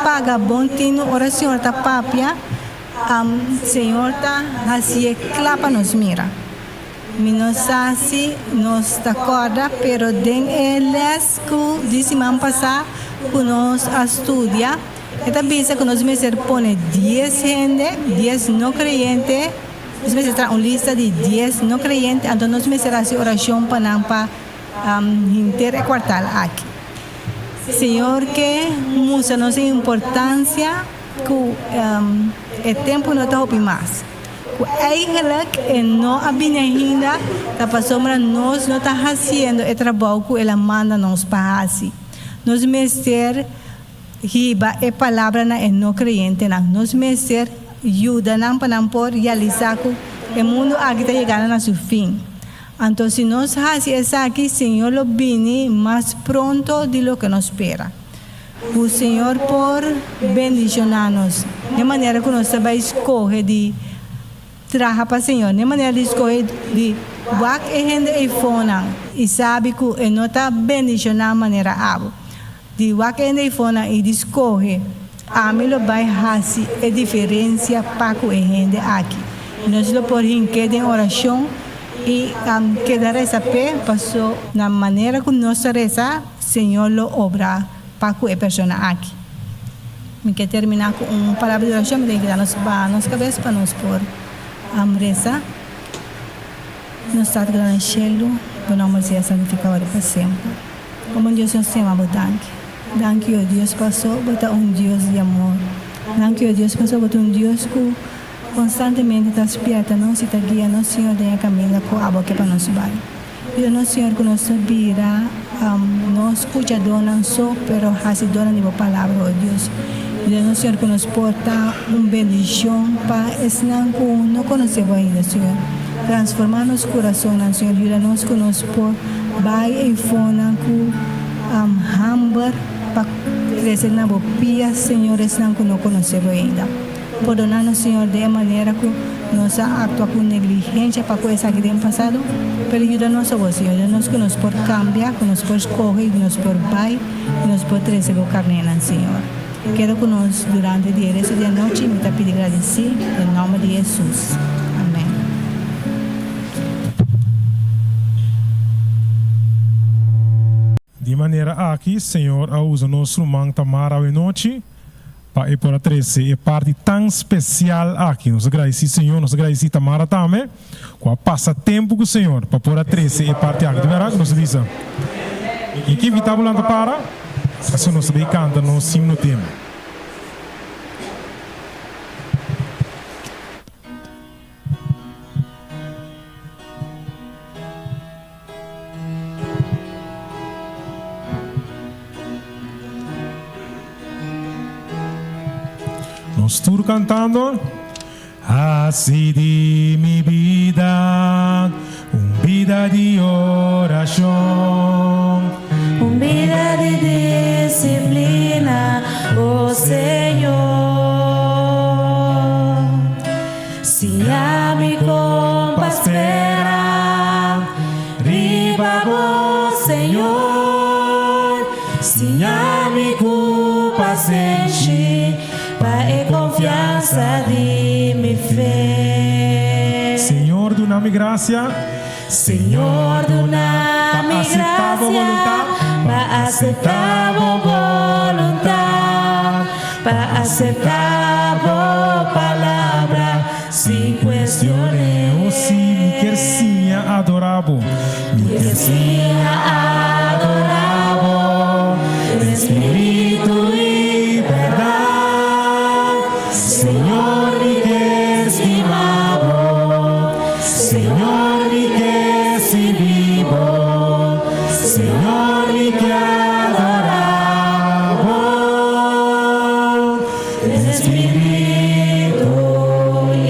Speaker 5: paga bom tino oração está papia, Senhor está assim clapa nos mira. Nós assim nós está corda, pero den eles que disse man passar que nós estudia, esta vez que nós mesmo pone 10 gente, 10 não creyente, nós mesmo tra uma lista de 10 não creyente, então nós mesmo assim oração para inter quartal aqui. Senhor, que muda nossa importância, que o tempo não está mais. Que eigenlijk não abina ainda, da pasombra nós não está fazendo o trabalho que ela manda nos para fazer. Nós mestre riba a palavra na não crente na, nós mestre ajuda não para não por realizar que o mundo aqui está chegando a seu fim. Então, se nós fazemos isso aqui, o Senhor lo viene mais pronto de lo que nos espera. O Senhor por bendicionar-nos, de maneira que nós vamos escolher de trabalhar para o Senhor, de maneira de escolher de guardar a gente e fona, e sabe que Ele não está bendicionando de maneira água. De guardar a gente e fona e de escolher, a mim lo vai fazer a diferença para que a gente aqui. Nós lo por em oração, Y que la reza pasó la manera que nuestra reza, Señor lo obra para que persona aquí. Me quiero terminar con una palabra de oración, me tengo que dar nos cabeza para nos por reza. Nos está en el cielo, tu nombre sea santificado para siempre. Como Dios nos llama, danke, oh Dios pasó, bota un Dios de amor. Danke, oh Dios pasó, bota un Dios que constantemente está despierta-nos e está guiando-nos, Senhor, em caminho com a boca para nos vai. Ajuda-nos, Senhor, que nos vira, nos escuta dona só, pero hace dona de palavra, oh Deus. Ajuda-nos, Senhor, que nos porta uma bendição para ensinar que não conhecemos ainda, Senhor. Transformar nosso coração, Senhor. Ajuda-nos que nos por vai e fona que hambar para crescer na boca, Senhor, ensinar que não conhecemos ainda. Perdonar-nos, Senhor, de maneira que nós actuamos com negligência para coisas que têm passado, pero ajuda-nos a você, ajuda-nos que nos por cambiar, que nos por escolher, que nos por vai, que nos por trazer o carneiro, Senhor. Quero que nós, durante o dia dessa noite, me pedir agradecer, em nome de Jesus. Amém.
Speaker 1: De maneira aqui, Senhor, usa nosso irmão Tamara a noite. E por trazer a parte tão especial aqui. Nós agradecemos, Senhor, nós agradecemos Tamara também, com a passatempo com o Senhor, para por trazer a parte aqui. De verdade, nós dizemos. E que está falando para? Assim nós bem canta no sim no tema. Nós todos cantando. Así de mi vida, vida de oração,
Speaker 6: vida de disciplina, oh Senhor. Si a mi compa espera, riba vos, Senhor. Si a mi culpa sente, e confiança de mi fé.
Speaker 1: Senhor, dá-me graça.
Speaker 6: Senhor, dá-me graça para aceitar a voluntade, para aceitar a palavra sem questionar.
Speaker 1: Oh, sim, me quer sim adorável.
Speaker 6: Me quer sim adorável, Espírito e verdade. Senhor, me quer estimado, Senhor, me quer vivo, Senhor, me quer adorável, Espírito e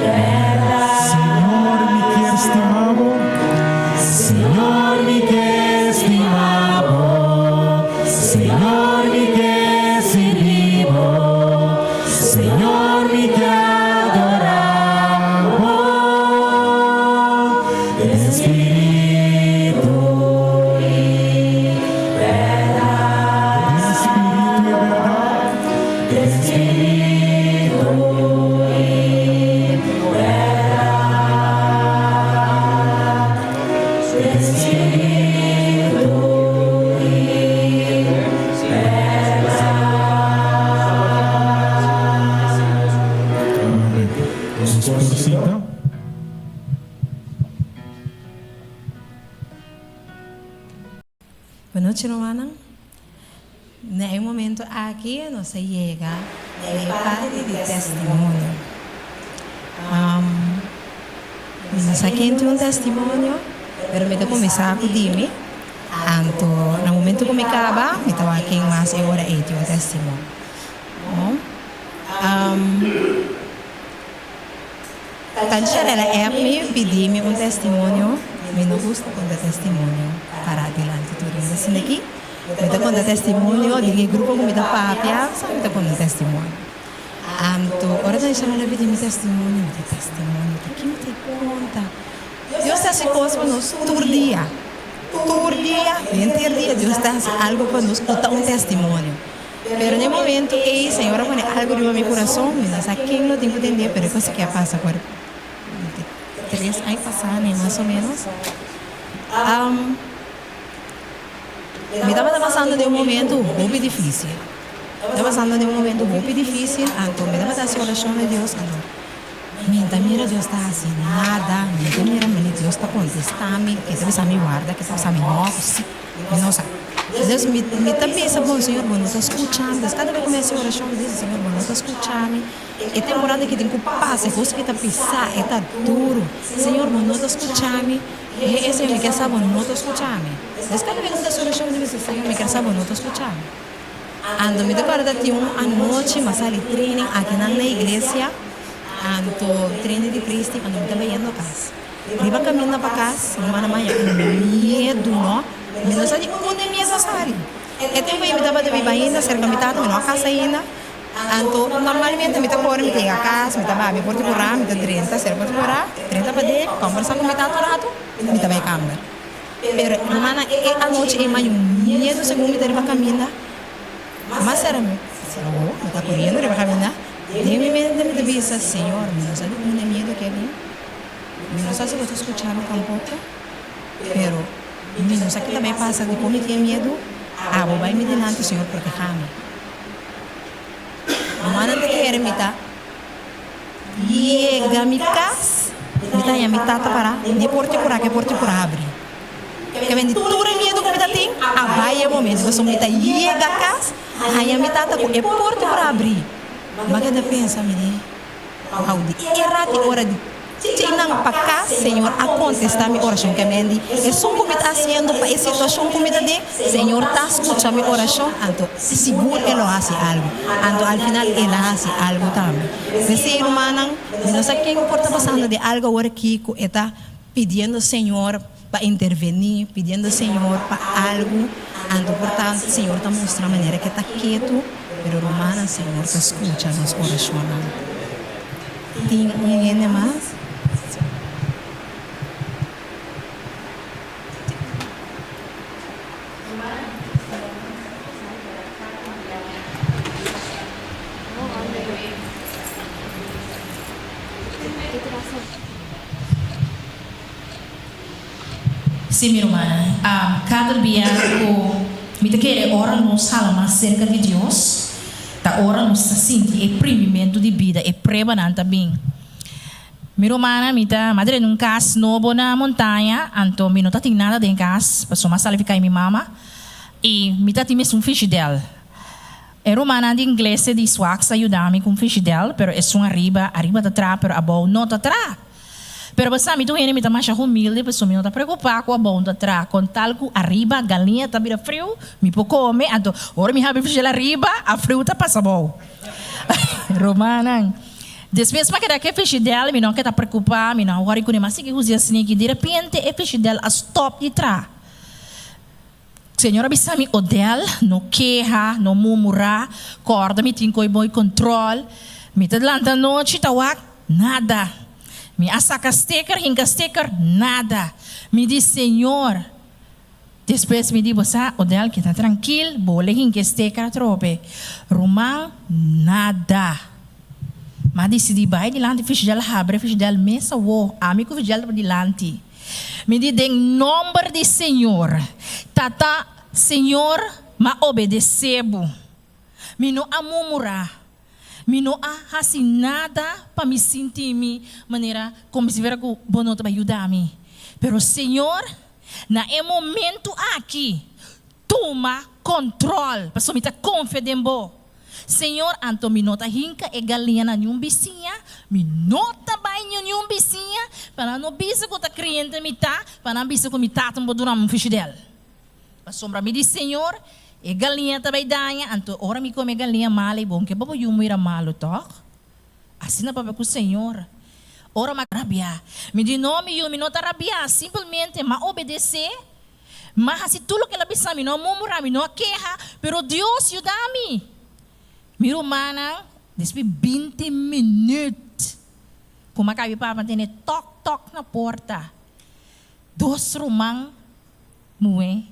Speaker 6: verdade.
Speaker 1: Senhor, me quer estimado,
Speaker 6: Senhor, me quer estimado, Senhor, me quer vivo, Senhor, me quer adorável, Espírito e verdade. Espírito e verdade. Espírito e
Speaker 1: Vamos por cita.
Speaker 4: Boa noite, Romana. Nesse momento aqui, nós chega a parte de testemunho. Nós aqui tem um testemunho, mas eu vou começar a pedir-me. Então, no momento que eu acaba, eu estava aqui mais agora e tem um testemunho. Quando ela me pediu um testemunho, eu não gosto de testemunho para adiante tudo isso. Assim daqui, eu estou com testemunho de grupo que me dá papia, só eu estou com testemunho. Então, agora eu chamo ela pedir testemunho, de que me te conta. Deus está se coisa para nós todo dia, 20 dias, Deus está algo para nós, contar um testemunho. Pero no momento que a Senhora pone algo de meu coração, mas aqui não tenho que entender, pero coisa que passa agora. 3 anos passados, mais ou menos. Me estava passando de um momento muito difícil. Estava passando de um momento muito difícil, então me estava dando oração a Deus. Então, mira, Deus está assim, nada, mira, Deus está contestando, que está me guarda, que está me nossa. Deus me está pensando, bom, Senhor, bom, não estou escutando. Cada vez que começa a oração, eu digo, Senhor, bom, não estou escutando. É temporada que tem que passar, coisa que está pisar, está duro. Senhor, bom, não estou escutando. E Senhor, me quer saber, não estou escutando. Mas cada vez que eu estou oração, eu digo, Senhor, me quer saber, não estou escutando. Ando me recorda de uma noite, mas ali treino aqui na igreja. Ando treino de Cristo, ando me estava indo a casa. Riba caminhando para casa, uma manhã, medo, não? Menos ali, onde é minha sassari? E tempo aí me dava de vir ainda, cerca me tava, me não a casa ainda. Então, normalmente me tava me tem a casa, me tava me porte por lá, me tava 30, cerca porte por lá, 30 para de, conversar com me tava rato, me tava em câmera. Pero, mana, a noite é mais medo, segundo me tava caminhando. Mas era me tá correndo, me caminhando. E me disse, Senhor, me não sabe onde é medo que ali. Me não sabe se eu estou escutando tampouco. Pero, me não sabe que também passa de como tinha medo. Vou vai me delante, Senhor, proteja-me. Mana te quer me tá. Llega mi casa. Me tá a mitad para. De porte por aqui, porte por abrir. Que vem de tudo medo que me tá tem. Vai é o momento. Você me tá llega a casa. Aí a mitad tá com é porte por abrir. Mas que pensa, menino? Era que hora de tinang para cá, Senhor, a contestar minha oração que me é só como está fazendo para essa situação como está de, Senhor, está escutando minha oração, então seguro ele faz algo, então ao final ele faz algo também. Se ser humano, não sei quem está passando de algo agora que está pedindo Senhor para intervenir, pedindo Senhor para algo, então portanto, Senhor está mostrando a maneira que está quieto. Pero romana, Senhor, te escucha nos corazones. ¿Tem alguém mais?
Speaker 7: Sim, minha irmã. Cada dia me quer orar nos fala mais acerca de Deus. Tá ora nos sente exprimimento de vida e preparar também. Minha irmã, me tá madre num casa novo na montanha, então me não tá tem nada dentro casa, passou uma sala ficar minha mama e me tá tem mesmo fish dela. A romana de inglês de Swax ajuda-me com fish dela, pero é só arriba da trás, pero a boa não tá atrás. Pero basta me tu me tá mais humilde, pessoa me não tá preocupada com a boa da trás, com tal que arriba galinha tá vira frio, me pode comer, então ora me have fish arriba, a frio tá passa bom. Romana depois para que daquele fish dela, me não quer tá preocupar, me não agora com mas que usa assim que de repente é fish dela a stop de trás. Senhora bisami odel, no queja, no murmurar, corda me tem coi bom controle, me tá delante noite tawak, nada. Me asaca sticker, hinga sticker, nada. Me diz, Senhor. Depois me diz, você, Odel, que está tranquilo, boleh hinga sticker, trope. Romão, nada. Mas decidi, vai delante, fiz dela abre, fiz dela mesa, amigo, fiz dela delante. Me diz, em nome de Senhor, tata, Senhor, ma obedecebo. Me não amumurar. Me não há assim nada para me sentir de maneira como se viera que o bonoto vai ajudar-me. Pero Senhor, na momento aqui, toma controle, para me confiar em você. Senhor, anto me nota hinca e galinha na nenhum vizinha, me nota banho nenhum vizinha, para não bisa que tá cliente me tá, para não bisa que me tá também durante um ficha dela. Para sombra me diz, Senhor, e galinha também danha, anto ora me come galinha mal e bom, que babo yung mira malo toc. Assim na papai com o Senhor. Ora ma rabia. Me di nome eu me nota rabia, simplesmente ma obedecer. Mas assim tudo que ela pensa me não murmurar, me não queja, pero Deus ajuda-me. Miro mana, depois 20 minutos. Como acabei para manter toc na porta. 2 romãs, moe,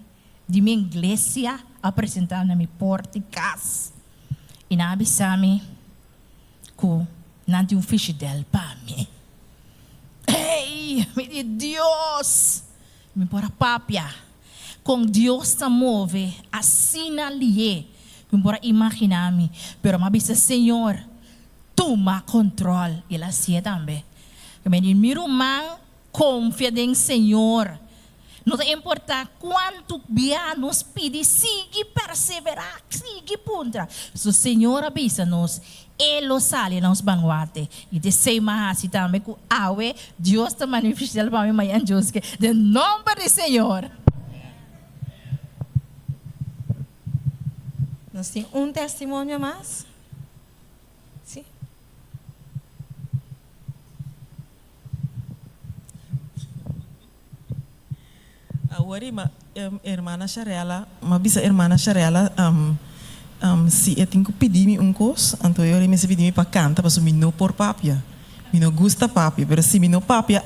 Speaker 7: de minha igreja apresentar na minha porta e casa. E na avisame que não tem fish dela para mim. Ei! Me diz, Deus, me pora papia. Com Deus está move, assim ali me pora imaginar-me. Pero me diz, Senhor, toma controle. E ela assim também. Me diz, miro man, confia em Senhor. Não importa quanto bem nos pede, siga perseverar, siga punta. Se o Senhor avisa-nos, Ele sale nos banguate. E de sei mais também que awe, Deus está manifestando para mim, mas Deus que, de nome do Senhor.
Speaker 8: Nós temos testemunho mais? Sim.
Speaker 3: Agora, irmã Charela, uma bisa irmã Charela, se eu tenho que pedir coisa, então eu me pedir para cantar, porque eu não por papia, eu não gosta papia, mas se eu não papia,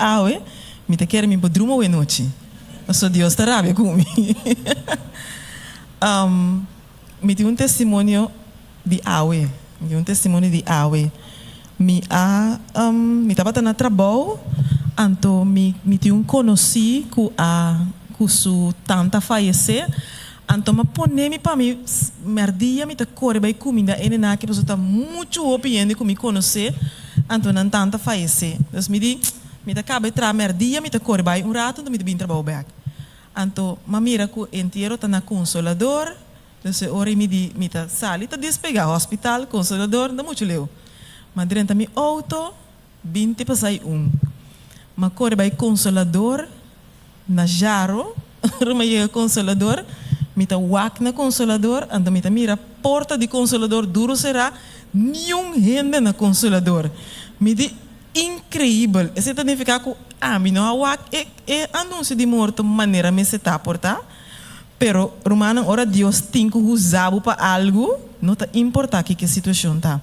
Speaker 3: me te quero me podruma hoje noite, porque Deus está rápido comigo. Me tem testemunho de awe, me estava na trabalho, então me tem conheci que sua tanta faleceu. Então, me põe-me para mim, merdia, me corre bem comida, e na que pessoa está muito opinião com me conhecer, então não tanta faleceu. Então, me diz, me acaba de trazer merdia, me corre bem rato, então me bem trabalho bem. Então, me mira que inteiro está na consolador, então, ora me diz, me está sali, está despegar hospital, consolador, não muito leu. Mas dentro me auto, 20 para sair Me corre bem consolador, na jaro, me consolador, me tá wak na consolador, então me tá mira porta de consolador duro será, nenhum rende na consolador. Me di incrível. Esse significa que me não wak anúncio de morto maneira me se tá portar, pero romana ora Deus tem que usar para algo, não tá importa que situação tá.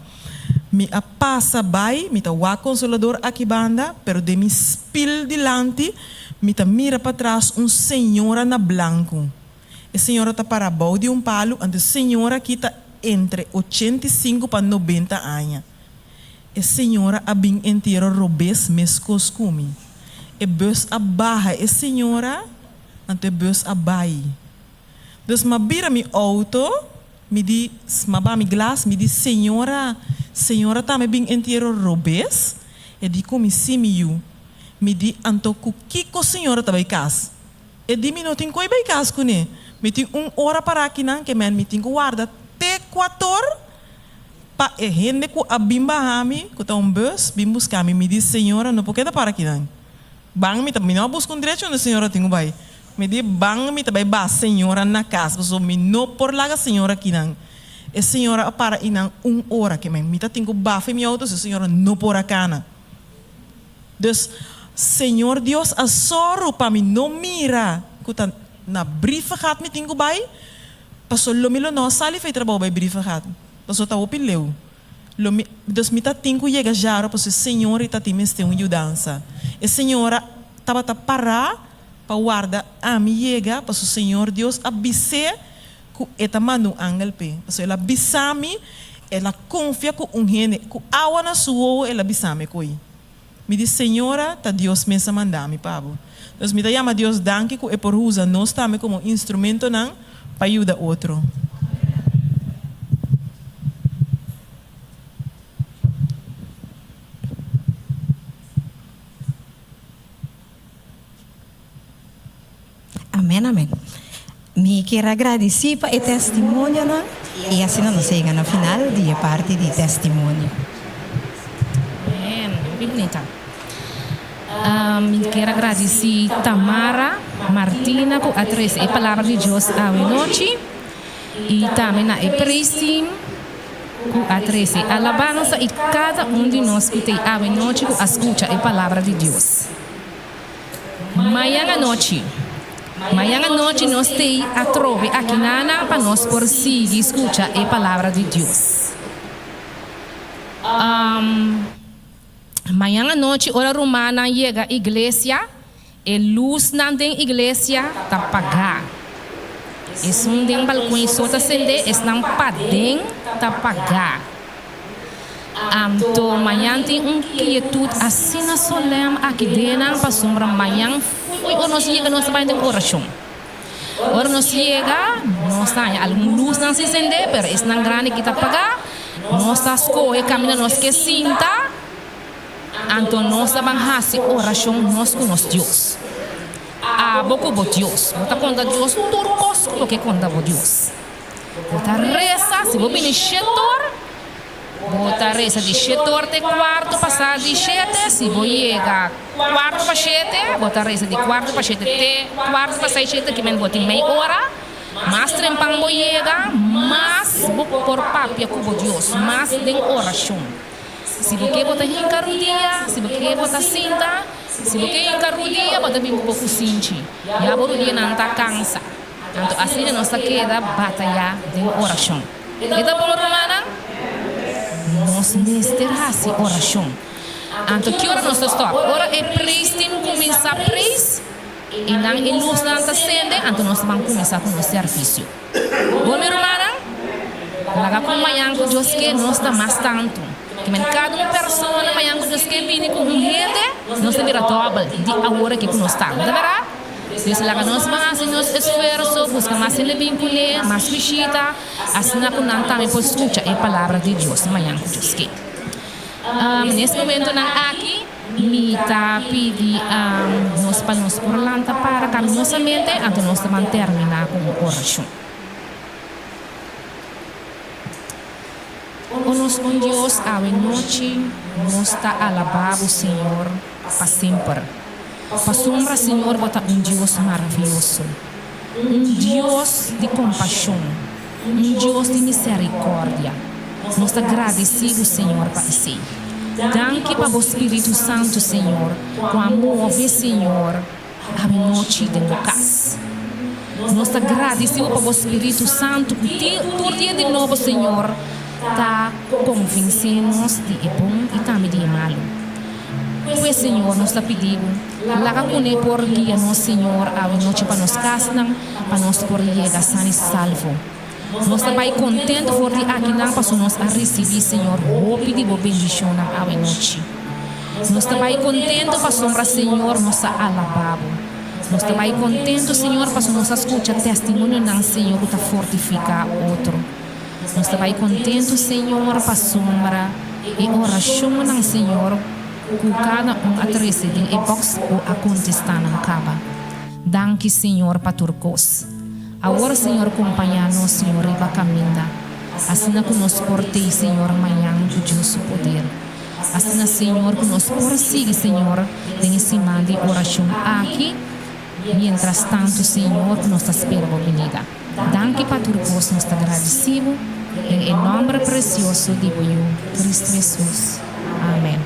Speaker 3: Me a passa by, me tá wak consolador aqui banda, pero de me spil delante, me tá mira para trás senhora na branco. A senhora está para baixo de palo, e a senhora aqui está entre 85 para 90 anos. A senhora a bem inteiro robês mescos comi. E bus a barra, a senhora, ante bus a bai. Dus ma bira mi auto, me di, ma ba mi glas, me di senhora tá me bem inteiro robês, e di comi simiu. Me di anto kiko senhora tá vai cas. E di mi não tem coi vai cas com ne. Me tem hora para aqui não que me tem guarda T4 pa e rende com a bimba hami com tá bus bim buscar me diz senhora não porque tá para aqui não. Bang me também não busca direito na senhora tenho vai. Me diz bang me também ba senhora na casa, so me não por lá a senhora aqui não. E senhora para inang hora que me tá tenho bafe mi auto se senhora não por acá. Dus Senhor Deus a sorro para mim não mira com na brieven gaat met tingo bij, pas lo milo no sali fei trabalho bij brieven gaat, pas o tá opileu, dus me tá tingo chega já, pas o Senhor e tá times tem ajudança, e Senhora tava tá parar para guarda a mi chega, pas o Senhor Deus abise ku eta manu angel pe, pas ela bisami, ela confia ku rene, ku awa na suo ela bisame koi, me diz Senhora tá Deus me mandami pabo. Então, me chama Deus danke que é por usa nós também como instrumento não para ajudar outro.
Speaker 8: Amém, amém. Me quero agradecer para o testemunho, não? E assim não chega no final de parte de testemunho.
Speaker 7: Amém. Bonita. Quero agradecer Tamara Martina por atrás a palavra de Deus à noite e também a Priscila por atrás a alabança e cada de nós que tem à noite que escuta a palavra de Deus. Amanhã à noite nós tem a trove aqui nana para nós por seguir escuta a palavra de Deus. Amanhã à noite, hora romana, chega a igreja, e luz na igreja está apagada. E se um balcão só está acender, esse não padem está apagado.
Speaker 9: Anto amanhã tem quietude assim na solem aqui dentro para sombra amanhã foi o nosso chega nossa vai ter oração. Ora nós chega, nós tá algum luz não se acende, pero isso não grande que tá pagar. Nós tá escolhe caminho nós que sinta. Anto nós tá banhasi oração nós com nós Deus. Boco bo Deus, bota conta Deus turcos lo que conta bo Deus. Bota reza, se vou bem chetor. Bota reza de setor de quarto passar de sete, se vou chegar quarto para sete, bota reza de quarto para sete, te quarto para seis sete, que men bota meia hora, mas trempang vou chegar, mas vou por papia com Deus, mas tem oração. Se você bota hincar o dia, se você bota cinta, se você hincar o dia, bota bem um pouco cinti, já o dia não está cansa, então assim nós queda batalha de oração. Então por romana nós necessitamos oração. Então, que hora nós estamos? Ora é prestem começar a pres e não é luz não está acende, então nós vamos começar com o serviço. Bom, minha irmã, lá com amanhã que Deus quer nós está mais tanto. Que cada uma pessoa amanhã que Deus quer vir com um rede, nós temos a dobra de a hora que nós estamos, tá verdade? Deus lá nós vamos nos esforço, buscar mais ele vincular, mais visita, assim na quando também pode escutar a palavra de Deus amanhã que Deus quer. Nesse momento aqui, me tá pedir nós para nós por lanta para caminhar nossa mente, então nós vamos terminar com oração. O nosso bom Deus, a noite, nós está alabado o Senhor para sempre. Para sombra, Senhor, bota um Deus maravilhoso, um Deus de compaixão, um Deus de misericórdia. Nós agradecemos, Senhor, para isso. Danke para o Espírito Santo, Senhor, com amor, Senhor, a noite de Lucas. Nós agradecemos para o Espírito Santo, que todo dia de novo, Senhor, está convencendo-nos de bom e também de malo. Pois, Senhor, nós está pedindo, lá que por guia nós, Senhor, a noite para nós casar, para nós por chegar sano e salvo. Nós estamos contentes por aqui não para nós a receber, Senhor, o pedido bendição a noite. Nós estamos contentes para sombra, Senhor, nossa alabado. Nós estamos contentes, Senhor, para nós escutar testemunho não, Senhor, que fortificar outro. Nós estamos contentes, Senhor, para sombra e oração não, Senhor, que cada atrece de box ou a contestar não acaba. Danke, Senhor, para turcos. Agora, Senhor, acompanha-nos, Senhor, e vai caminhar. Assim que nos portei, Senhor, amanhã, do Deus poder. Assim, Senhor, que nos persiga, Senhor, em cima de oração aqui. Mientras tanto, Senhor, que nos espera a venida. Danke para turcos, nós agradecemos. Em nome precioso de Cristo Jesus. Amém.